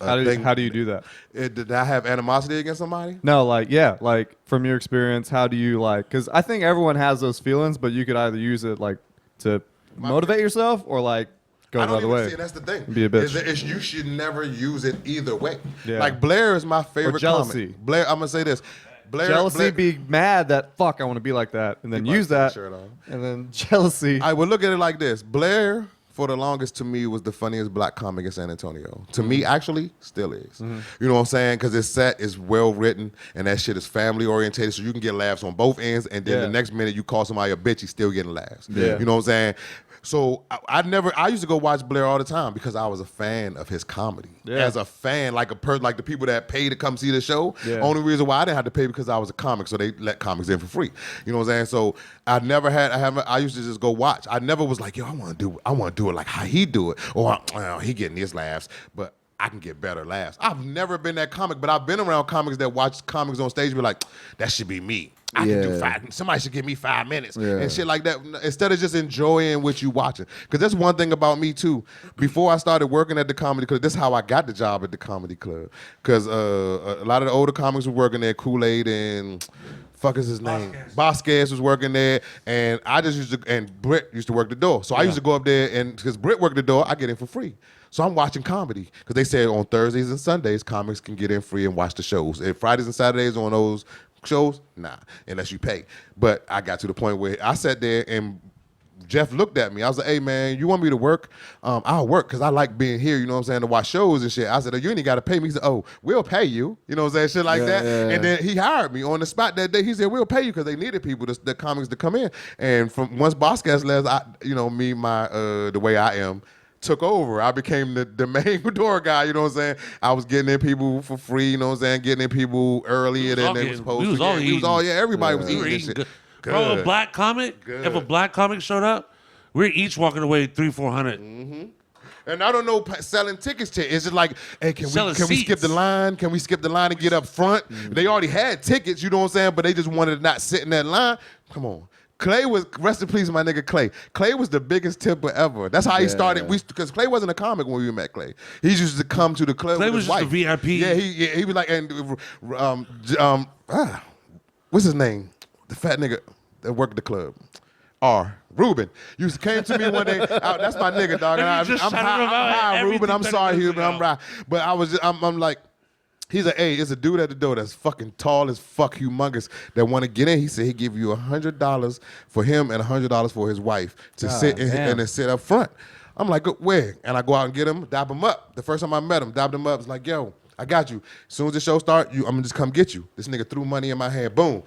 thing. How do you do that? Did I have animosity against somebody? No, like from your experience, how do you because I think everyone has those feelings, but you could either use it like to motivate yourself or like go the other way. See, that's the thing. Be a bitch. You should never use it either way. Yeah. Like Blair is my favorite. Or jealousy. Comic. Blair, I'm gonna say this. Jealousy, be mad that fuck I want to be like that, and then use that, and then jealousy. I would look at it like this: Blair, for the longest, to me, was the funniest black comic in San Antonio. To me, actually, still is. You know what I'm saying? Because his set is well written, and that shit is family orientated, so you can get laughs on both ends. And then the next minute you call somebody a bitch, he's still getting laughs. You know what I'm saying? So I used to go watch Blair all the time because I was a fan of his comedy. As a fan, like like the people that pay to come see the show. Only reason why I didn't have to pay because I was a comic, so they let comics in for free. You know what I'm saying? So I used to just go watch. I never was like, yo, I want to do it like how he do it, or he getting his laughs, but I can get better laughs. I've never been that comic, but I've been around comics that watch comics on stage and be like, that should be me. I can do 5. Somebody should give me 5 minutes and shit like that. Instead of just enjoying what you watching, because that's one thing about me too. Before I started working at the comedy club, this is how I got the job at the comedy club. Because a lot of the older comics were working there. Kool-Aid and fuck is his name? Vasquez was working there, and I just used to, and Britt used to work the door. So I used to go up there, and because Britt worked the door, I get in for free. So I'm watching comedy because they say on Thursdays and Sundays comics can get in free and watch the shows. And Fridays and Saturdays on those shows, nah, unless you pay. But I got to the point where I sat there and Jeff looked at me. I was like, hey, man, you want me to work? I'll work because I like being here, you know what I'm saying, to watch shows and shit. I said, oh, you ain't got to pay me. He said, oh, we'll pay you. You know what I'm saying, shit like that. Yeah. And then he hired me on the spot that day. He said, we'll pay you because they needed people, the comics to come in. And from once Vasquez left, the way I am, took over. I became the main door guy, you know what I'm saying? I was getting in people for free, you know what I'm saying? Getting in people earlier than they were supposed to. Everybody was eating this shit. Good. Bro, a black comic, if a black comic showed up, we're each walking away $300-$400. Mm-hmm. And I don't know selling tickets to it. It's just like, hey, can we skip the line? Can we skip the line and get up front? Mm-hmm. They already had tickets, you know what I'm saying? But they just wanted to not sit in that line. Come on. Clay was, rest in peace, my nigga Clay. Clay was the biggest tipper ever. That's how he started. Because Clay wasn't a comic when we met Clay. He used to come to the club Clay with his was wife. just a VIP. Yeah, he was like, and what's his name? The fat nigga that worked at the club. Ruben. You came to me one day. That's my nigga, dog. I'm high, Ruben. I'm sorry, Ruben. I'm right. But I'm like, he's like, hey, it's a dude at the door that's fucking tall as fuck, humongous, that want to get in. He said he give you $100 for him and $100 for his wife to sit and then sit up front. I'm like, where? And I go out and get him, dab him up. The first time I met him, dabbed him up. It's like, yo, I got you. As soon as the show start, I'm gonna just come get you. This nigga threw money in my hand. Boom.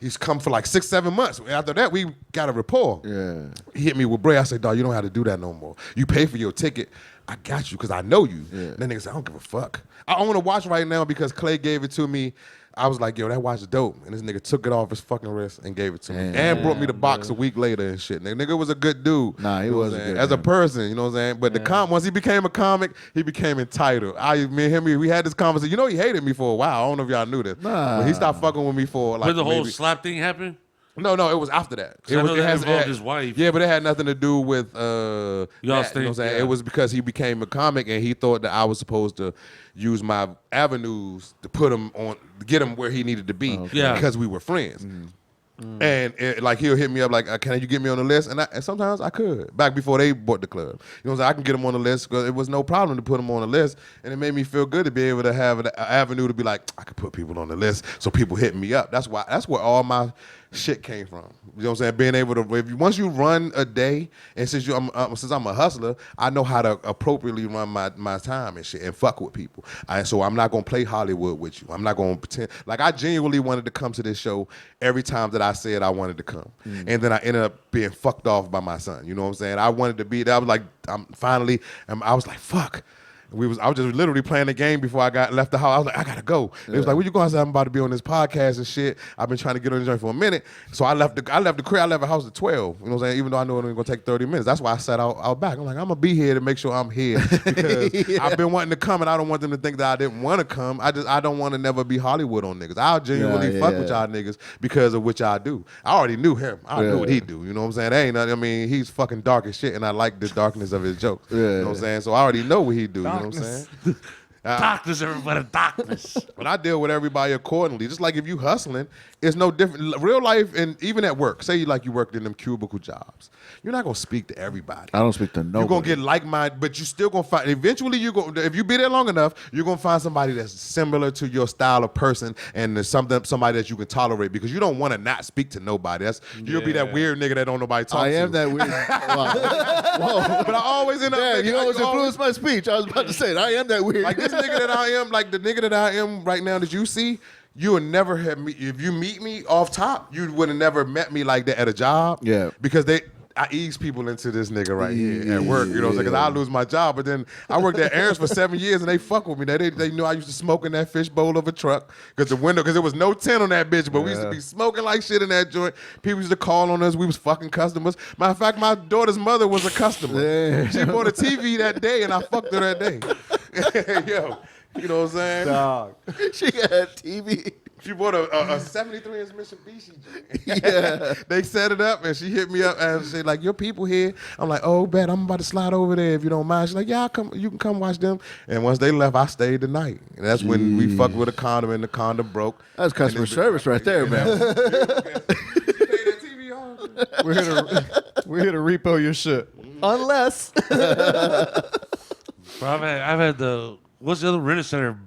He's come for like 6-7 months. After that, we got a rapport. Yeah. He hit me with Bray. I said, dog, you don't have to do that no more. You pay for your ticket. I got you because I know you. Yeah. That nigga said, I don't give a fuck. I want to watch right now because Clay gave it to me. I was like, yo, that watch is dope. And this nigga took it off his fucking wrist and gave it to me. And brought me the box a week later and shit. Nigga was a good dude. Nah, he was good. As a person, you know what I'm saying? But once he became a comic, he became entitled. Me and him, we had this conversation. You know he hated me for a while. I don't know if y'all knew this. Nah. But he stopped fucking with me for like when the whole slap thing happened? No, it was after that. I know that involved his wife. Yeah, but it had nothing to do with Y'all that, you know what I'm staying- saying? yeah. It was because he became a comic and he thought that I was supposed to use my avenues to put him on, to get him where he needed to be Yeah. because we were friends. And like he'll hit me up like, can you get me on the list? And sometimes I could. Back before they bought the club, you know what I'm saying? I can get him on the list because it was no problem to put him on the list, and it made me feel good to be able to have an avenue to be like, I could put people on the list, so people hit me up. That's where all my shit came from. You know what I'm saying? Being able to, once you run a day, and since I'm a hustler, I know how to appropriately run my time and shit and fuck with people. So I'm not gonna play Hollywood with you. I'm not gonna pretend. Like I genuinely wanted to come to this show every time that I said I wanted to come, and then I ended up being fucked off by my son. You know what I'm saying? I wanted to be there. I was like, I was like, fuck. I was just literally playing the game before I left the house. I was like, I gotta go. It was like, where you going? I said, I'm about to be on this podcast and shit. I've been trying to get on the joint for a minute. So I left the crib. I left the house at 12. You know what I'm saying? Even though I know it was gonna take 30 minutes. That's why I sat out back. I'm like, I'm gonna be here to make sure I'm here because I've been wanting to come and I don't want them to think that I didn't want to come. I don't want to never be Hollywood on niggas. I'll genuinely fuck with y'all niggas because of what y'all do. I already knew him. I knew what he do. You know what I'm saying? There ain't nothing. I mean, he's fucking dark as shit, and I like the darkness of his jokes. You know what I'm saying? So I already know what he do. Darkness. You know what I'm saying? Darkness, everybody, darkness. But I deal with everybody accordingly. Just like if you hustling, it's no different. Real life and even at work. Say you worked in them cubicle jobs. You're not gonna speak to everybody. I don't speak to nobody. You're gonna get like-minded, but you still gonna find. Eventually, if you be there long enough, you're gonna find somebody that's similar to your style of person, and there's somebody that you can tolerate because you don't want to not speak to nobody. You'll be that weird nigga that don't nobody talk to. I am that weird. Wow. But I always end up. Yeah, you know what's influenced my speech? I was about to say it. I am that weird. Like this nigga that I am, like the nigga that I am right now that you see, you would never have me. If you meet me off top, you would have never met me like that at a job. Yeah. Because I ease people into this nnigga right here at work, you know what I'm saying? Because I lose my job. But then I worked at Aaron's for 7 years and they fuck with me. They knew I used to smoke in that fishbowl of a truck because there was no tent on that bitch, but we used to be smoking like shit in that joint. People used to call on us. We was fucking customers. Matter of fact, my daughter's mother was a customer. Yeah. She bought a TV that day and I fucked her that day. Yo, you know what I'm saying? Dog. She got a TV. She bought a 73-inch Mitsubishi. Yeah. They set it up and she hit me up and she like, your people here. I'm like, oh, bet I'm about to slide over there if you don't mind. She's like, yeah, you can come watch them. And once they left, I stayed the night. And that's when we fucked with a condom and the condom broke. That's customer service right there, man. We're here to repo your shit. Unless. Bro, I've had what's the other rent center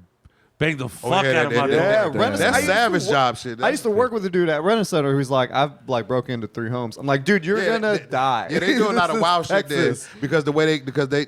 bang the fuck yeah, out of my door. Yeah, Rent-A-Center. That's I used to savage work- job shit. I used to work with a dude at Rent-A-Center who's like, I've broke into 3 homes. I'm like, dude, you're gonna die. Yeah, they do a lot of This wild is shit there Texas. because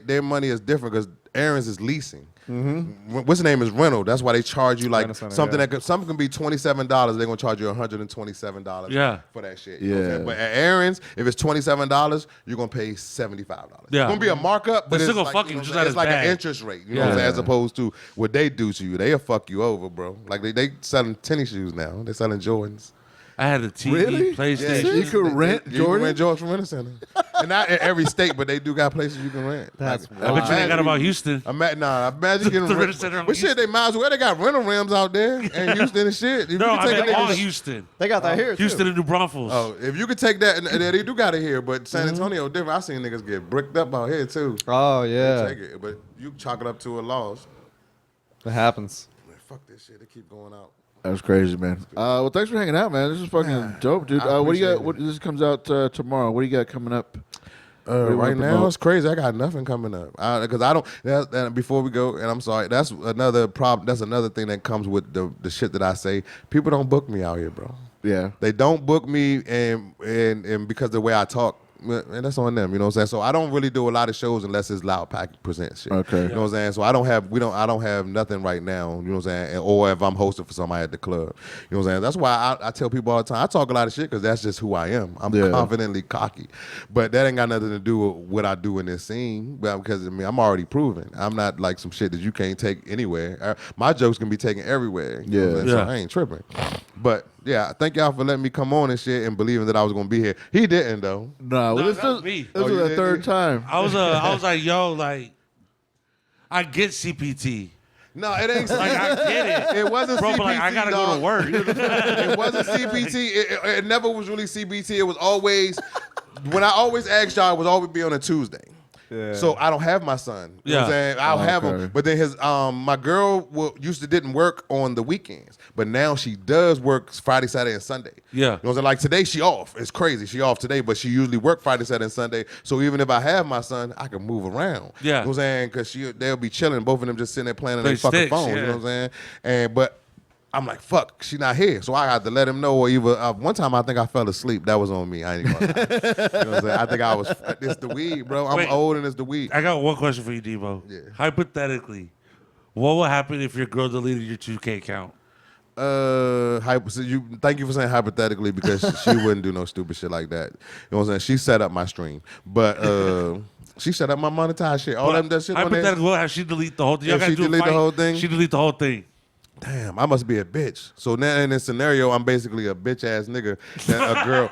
their money is different because Aaron's is leasing. What's the name is rental. That's why they charge you like Rent-A-Center, something yeah. something can be $27. They're gonna charge you $127. Yeah. For that shit. You know what I'm Yeah. saying? But at Aaron's, if it's $27, you're gonna pay $75. Yeah. It's gonna be a markup, but It's it's still like, gonna fuck you you, know just what I'm not saying? It's as like an bad. interest rate. You know what I'm saying? As opposed to what they do to you. They'll fuck you over, bro. Like they selling tennis shoes now. They're selling Jordans. I had a TV, Really? PlayStation. You could rent You can Jordan? rent Jordans from Rent-A-Center. And not in every state, but they do got places you can rent. That's Like, I bet you they got about Houston. Imagine getting The rent. Rent-A-Center But shit, they might as well. They got rental rims out there in Houston and shit. If you No, can I take a mean all nigga- Houston. They got that here, Houston too. and New Braunfels. Oh, if you could take that, and they do got it here, but San Antonio different. I seen niggas get bricked up out here too. Oh, yeah. Take it, but you chalk it up to a loss. It happens. Man, fuck this shit. They keep going out. That was crazy, man. Well, thanks for hanging out, man. This is fucking dope, dude. I What do you got? appreciate it. This comes out tomorrow. What do you got coming up? do you Right wanna now, promote? it's crazy. I got nothing coming up because I don't. Before we go, and I'm sorry, that's another problem. That's another thing that comes with the shit that I say. People don't book me out here, bro. Yeah. They don't book me, and because the way I talk, and that's on them. You know what I'm saying? So I don't really do a lot of shows unless it's Loud Pack presents shit. Okay. You know what I'm saying? So I don't have nothing right now. You know what I'm saying? Or if I'm hosting for somebody at the club. You know what I'm saying? That's why I tell people all the time. I talk a lot of shit because that's just who I am. I'm confidently cocky, but that ain't got nothing to do with what I do in this scene. Because I mean, I'm already proven. I'm not like some shit that you can't take anywhere. My jokes can be taken everywhere. You know what I'm saying? So I ain't tripping. But yeah, thank y'all for letting me come on and shit and believing that I was gonna be here. He didn't though. No, No, this that was is me. this Oh, is you the did? third time. I was like, yo, like, I get CPT. No, it ain't. Like, I get it. It wasn't Bro, CBT, but like, I gotta go dog. to work. It wasn't CBT. It never was really CBT. It was always, when I always asked y'all, it would always be on a Tuesday. Yeah. So I don't have my son. You know what I'm saying? I'll have him. But then my girl didn't work on the weekends. But now she does work Friday, Saturday, and Sunday. Yeah. You know what I'm saying? Like today she off. It's crazy. She off today, but she usually work Friday, Saturday, and Sunday. So even if I have my son, I can move around. Yeah. You know what I'm saying? Because they'll be chilling. Both of them just sitting there playing on their Play fucking sticks, phones. yeah. You know what I'm saying? But I'm like, fuck, she not here. So I had to let him know. Or even one time I think I fell asleep. That was on me. I ain't gonna lie. You know what I'm saying? I think I was, it's the weed, bro. I'm Wait. old and it's the weed. I got one question for you, Debo. Yeah. Hypothetically, what would happen if your girl deleted your 2K account? Thank you for saying hypothetically, because she wouldn't do no stupid shit like that. You know what I'm saying? She set up my stream, but she set up my monetized shit. All that shit on there. Hypothetically, what, she delete the whole thing? If she delete the whole thing? She delete the whole thing. Damn, I must be a bitch. So now in this scenario, I'm basically a bitch ass nigga, a girl.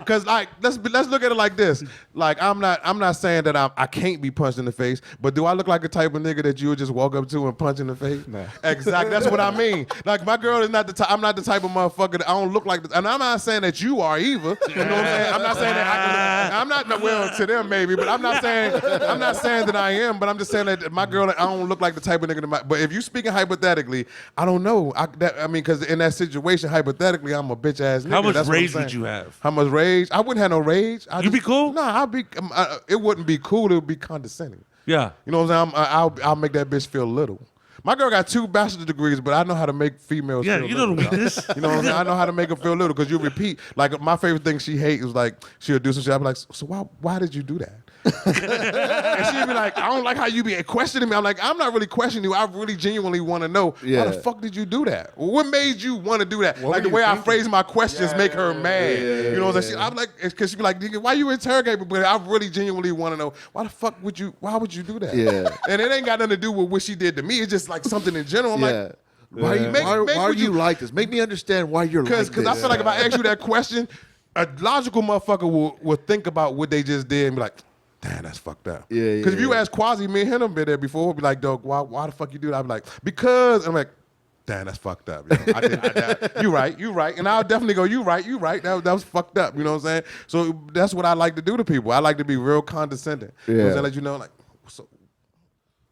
Cause like let's look at it like this. Like I'm not saying that I can't be punched in the face, but do I look like a type of nigga that you would just walk up to and punch in the face? No. Exactly. That's what I mean. Like my girl is not the type. I'm not the type of motherfucker that I don't look like. And I'm not saying that you are either. You know what I'm saying? I'm not saying that I'm not well to them maybe, but I'm not saying that I am. But I'm just saying that my girl, I don't look like the type of nigga that. But if you speaking hypothetically, I don't know. I mean, because in that situation, hypothetically, I'm a bitch ass nigga. How much That's what I'm rage would saying. you have? How much rage? I wouldn't have no rage. You'd be cool? Nah, I'd be. It wouldn't be cool. It would be condescending. Yeah. You know what I'm saying? I'll make that bitch feel little. My girl got 2 bachelor's degrees, but I know how to make females Yeah, feel you know little. the weakness. You know what I'm saying? I know how to make her feel little, because you repeat. Like, my favorite thing she hates is like, she'll do some shit. I'll be like, so why did you do that? And she'd be like, I don't like how you be questioning me. I'm like, I'm not really questioning you. I really genuinely want to know, why the fuck did you do that? What made you want to do that? What like the were way you I thinking? phrase my questions make her mad. You know what I'm saying? I'm like, because she'd be like, nigga, why you interrogate me? But I really genuinely want to know, why would you do that? Yeah. And it ain't got nothing to do with what she did to me. It's just like something in general. I'm like, Why are you like this? Make me understand why you're like this. because I feel like if I ask you that question, a logical motherfucker will think about what they just did and be like, damn, that's fucked up. Yeah, Because if you yeah. ask Quasi, me and him have been there before, we'll be like, dog, why the fuck you do that? I'll be like, because. And I'm like, damn, that's fucked up. You know? You right. And I'll definitely go, you right. That was fucked up. You know what I'm saying? So that's what I like to do to people. I like to be real condescending. You know what I'm saying? Let you know, like, so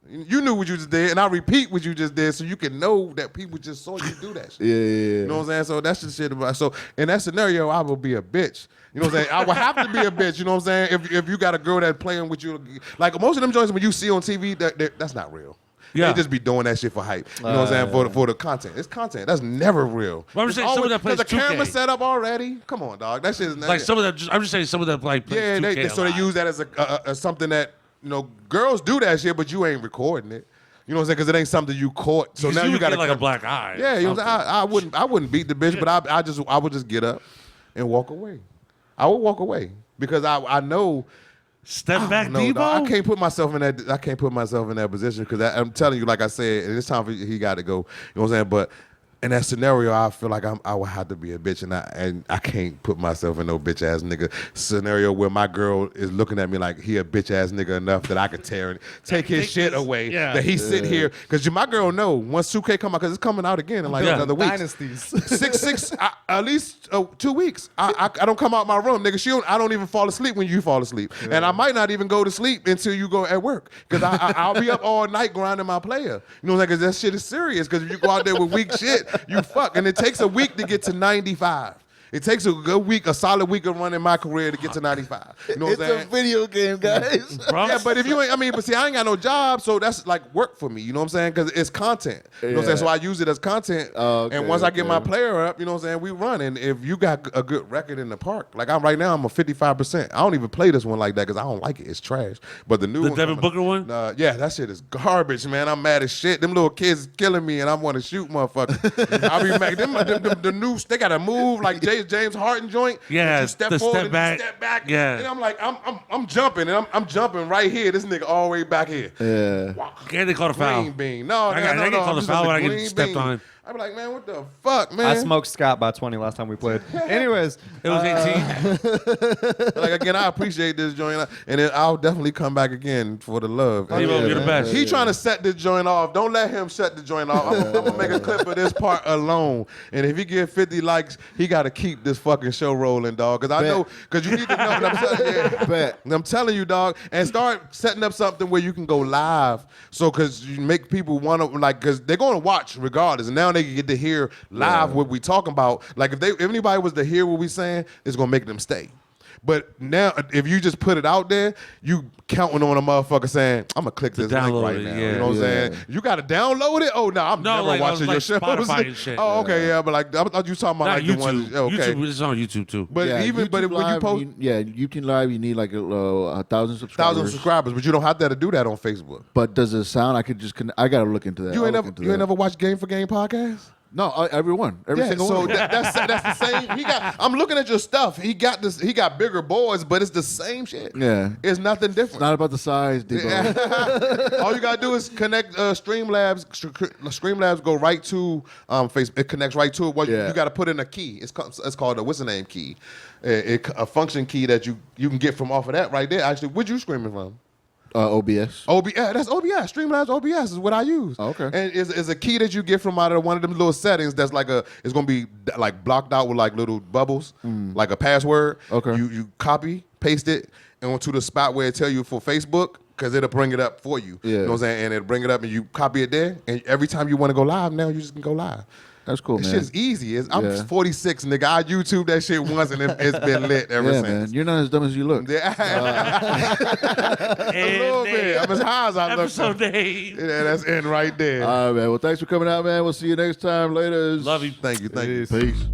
you knew what you just did, and I repeat what you just did, so you can know that people just saw you do that shit. Yeah. You know what I'm saying? So that's the shit about. So in that scenario, I will be a bitch. You know what I'm saying? I would have to be a bitch. You know what I'm saying? If you got a girl that's playing with you, like most of them joints when you see on TV, that's not real. Yeah. They just be doing that shit for hype. You know what I'm saying? For the content. It's content. That's never real. Well, I'm just saying, some of that plays There's a camera 2K. set up already. Come on, dog. That shit is Like some of them, I'm just saying some of them like plays yeah, 2K so a they lot. use that as a something that, you know, girls do that shit, but you ain't recording it. You know what I'm saying? Because it ain't something you caught. So Because now you you would got get like a black eye. or Yeah, you know what I'm something. saying? I wouldn't beat the bitch, but I would just get up and walk away. I would walk away because I know. Step back, No, Debo. dog, I can't put myself in that. I can't put myself in that position because I'm telling you, like I said, and it's time for he got to go. You know what I'm saying? But in that scenario, I feel like I would have to be a bitch, and I can't put myself in no bitch ass nigga scenario where my girl is looking at me like he a bitch ass nigga enough that I could tear and take his shit away. Yeah. That he sit here because my girl know once 2K come out because it's coming out again in like Yeah. another week. Dynasties. Six at least 2 weeks. I don't come out my room, nigga. I don't even fall asleep when you fall asleep, and I might not even go to sleep until you go at work because I'll be up all night grinding my player. You know, like 'cause that shit is serious. Because if you go out there with weak shit, you fuck, and it takes a week to get to 95. It takes a good week, a solid week of running my career to get to 95. You know what It's I'm a saying? video game, guys. Bro. Yeah, but if you ain't, but see, I ain't got no job, so that's like work for me. You know what I'm saying? Because it's content. You know what I'm saying? So I use it as content. Okay, and once I get my okay. player up, you know what I'm saying? We run. And if you got a good record in the park, like right now, I'm a 55%. I don't even play this one like that because I don't like it. It's trash. But the new The one Devin coming- Booker one? yeah, that shit is garbage, man. I'm mad as shit. Them little kids killing me, and I want to shoot motherfuckers. I be mad. Them, the new, they got to move like James Harden joint. Yeah, You step the forward step and back. you step back. Yeah. And I'm like, I'm jumping, and I'm jumping right here. This nigga all the way back here. Yeah. Wow. And they called a foul. Green bean. No, I get no, called a I'm foul just when I get green stepped bean. on. I'd be like, man, what the fuck, man? I smoked Scott by 20 last time we played. Anyways, It was 18. Like again, I appreciate this joint, and then I'll definitely come back again for the love. Debo, you're the best. He trying to set this joint off. Don't let him set the joint off. I'm gonna make a clip of this part alone. And if he get 50 likes, he got to keep this fucking show rolling, dog. Because I know, because you need to know what I'm telling you. I'm telling you, dog. And start setting up something where you can go live. So, because you make people want to, like, because they're going to watch regardless. And now they can get to hear live what we talking about. Like, if anybody was to hear what we saying, it's going to make them stay. But now, if you just put it out there, you counting on a motherfucker saying, I'm going to click this link right now. Yeah. You know what I'm saying? You got to download it? Oh, no, I'm never like, watching your show. Spotify and shit. Oh, okay, yeah. But like, I thought you talking about Not like YouTube. the ones. Okay. YouTube is on YouTube too. But even, but when you post. YouTube Live, you need like 1,000 subscribers. 1,000 subscribers, but you don't have to do that on Facebook. But does it sound? I could just. I gotta look into that. You ain't never watched Game for Game podcast? No, every single so one. that's the same. I'm looking at your stuff. He got this. He got bigger boards, but it's the same shit. Yeah, it's nothing different. It's not about the size, Debo. All you gotta do is connect Streamlabs. Streamlabs go right to Facebook. It connects right to it. Well, you got to put in a key. It's called a what's the name key, a function key that you can get from off of that right there. Actually, where'd you streaming from? OBS. That's OBS. Streamlabs OBS is what I use. Okay. And it's a key that you get from out of one of them little settings that's like it's gonna be like blocked out with like little bubbles, like a password. Okay. You copy, paste it, and onto the spot where it tell you for Facebook, because it'll bring it up for you. Yeah. You know what I'm saying? And it'll bring it up and you copy it there. And every time you want to go live now, you just can go live. That's cool, This man. shit's easy. I'm 46, nigga. I YouTube that shit once and it's been lit ever since. Man. You're not as dumb as you look. Yeah. A little bit. I'm as high as I look. Episode 8. Yeah, that's in right there. All right, man. Well, thanks for coming out, man. We'll see you next time. Later. Love you. Thank you. Peace.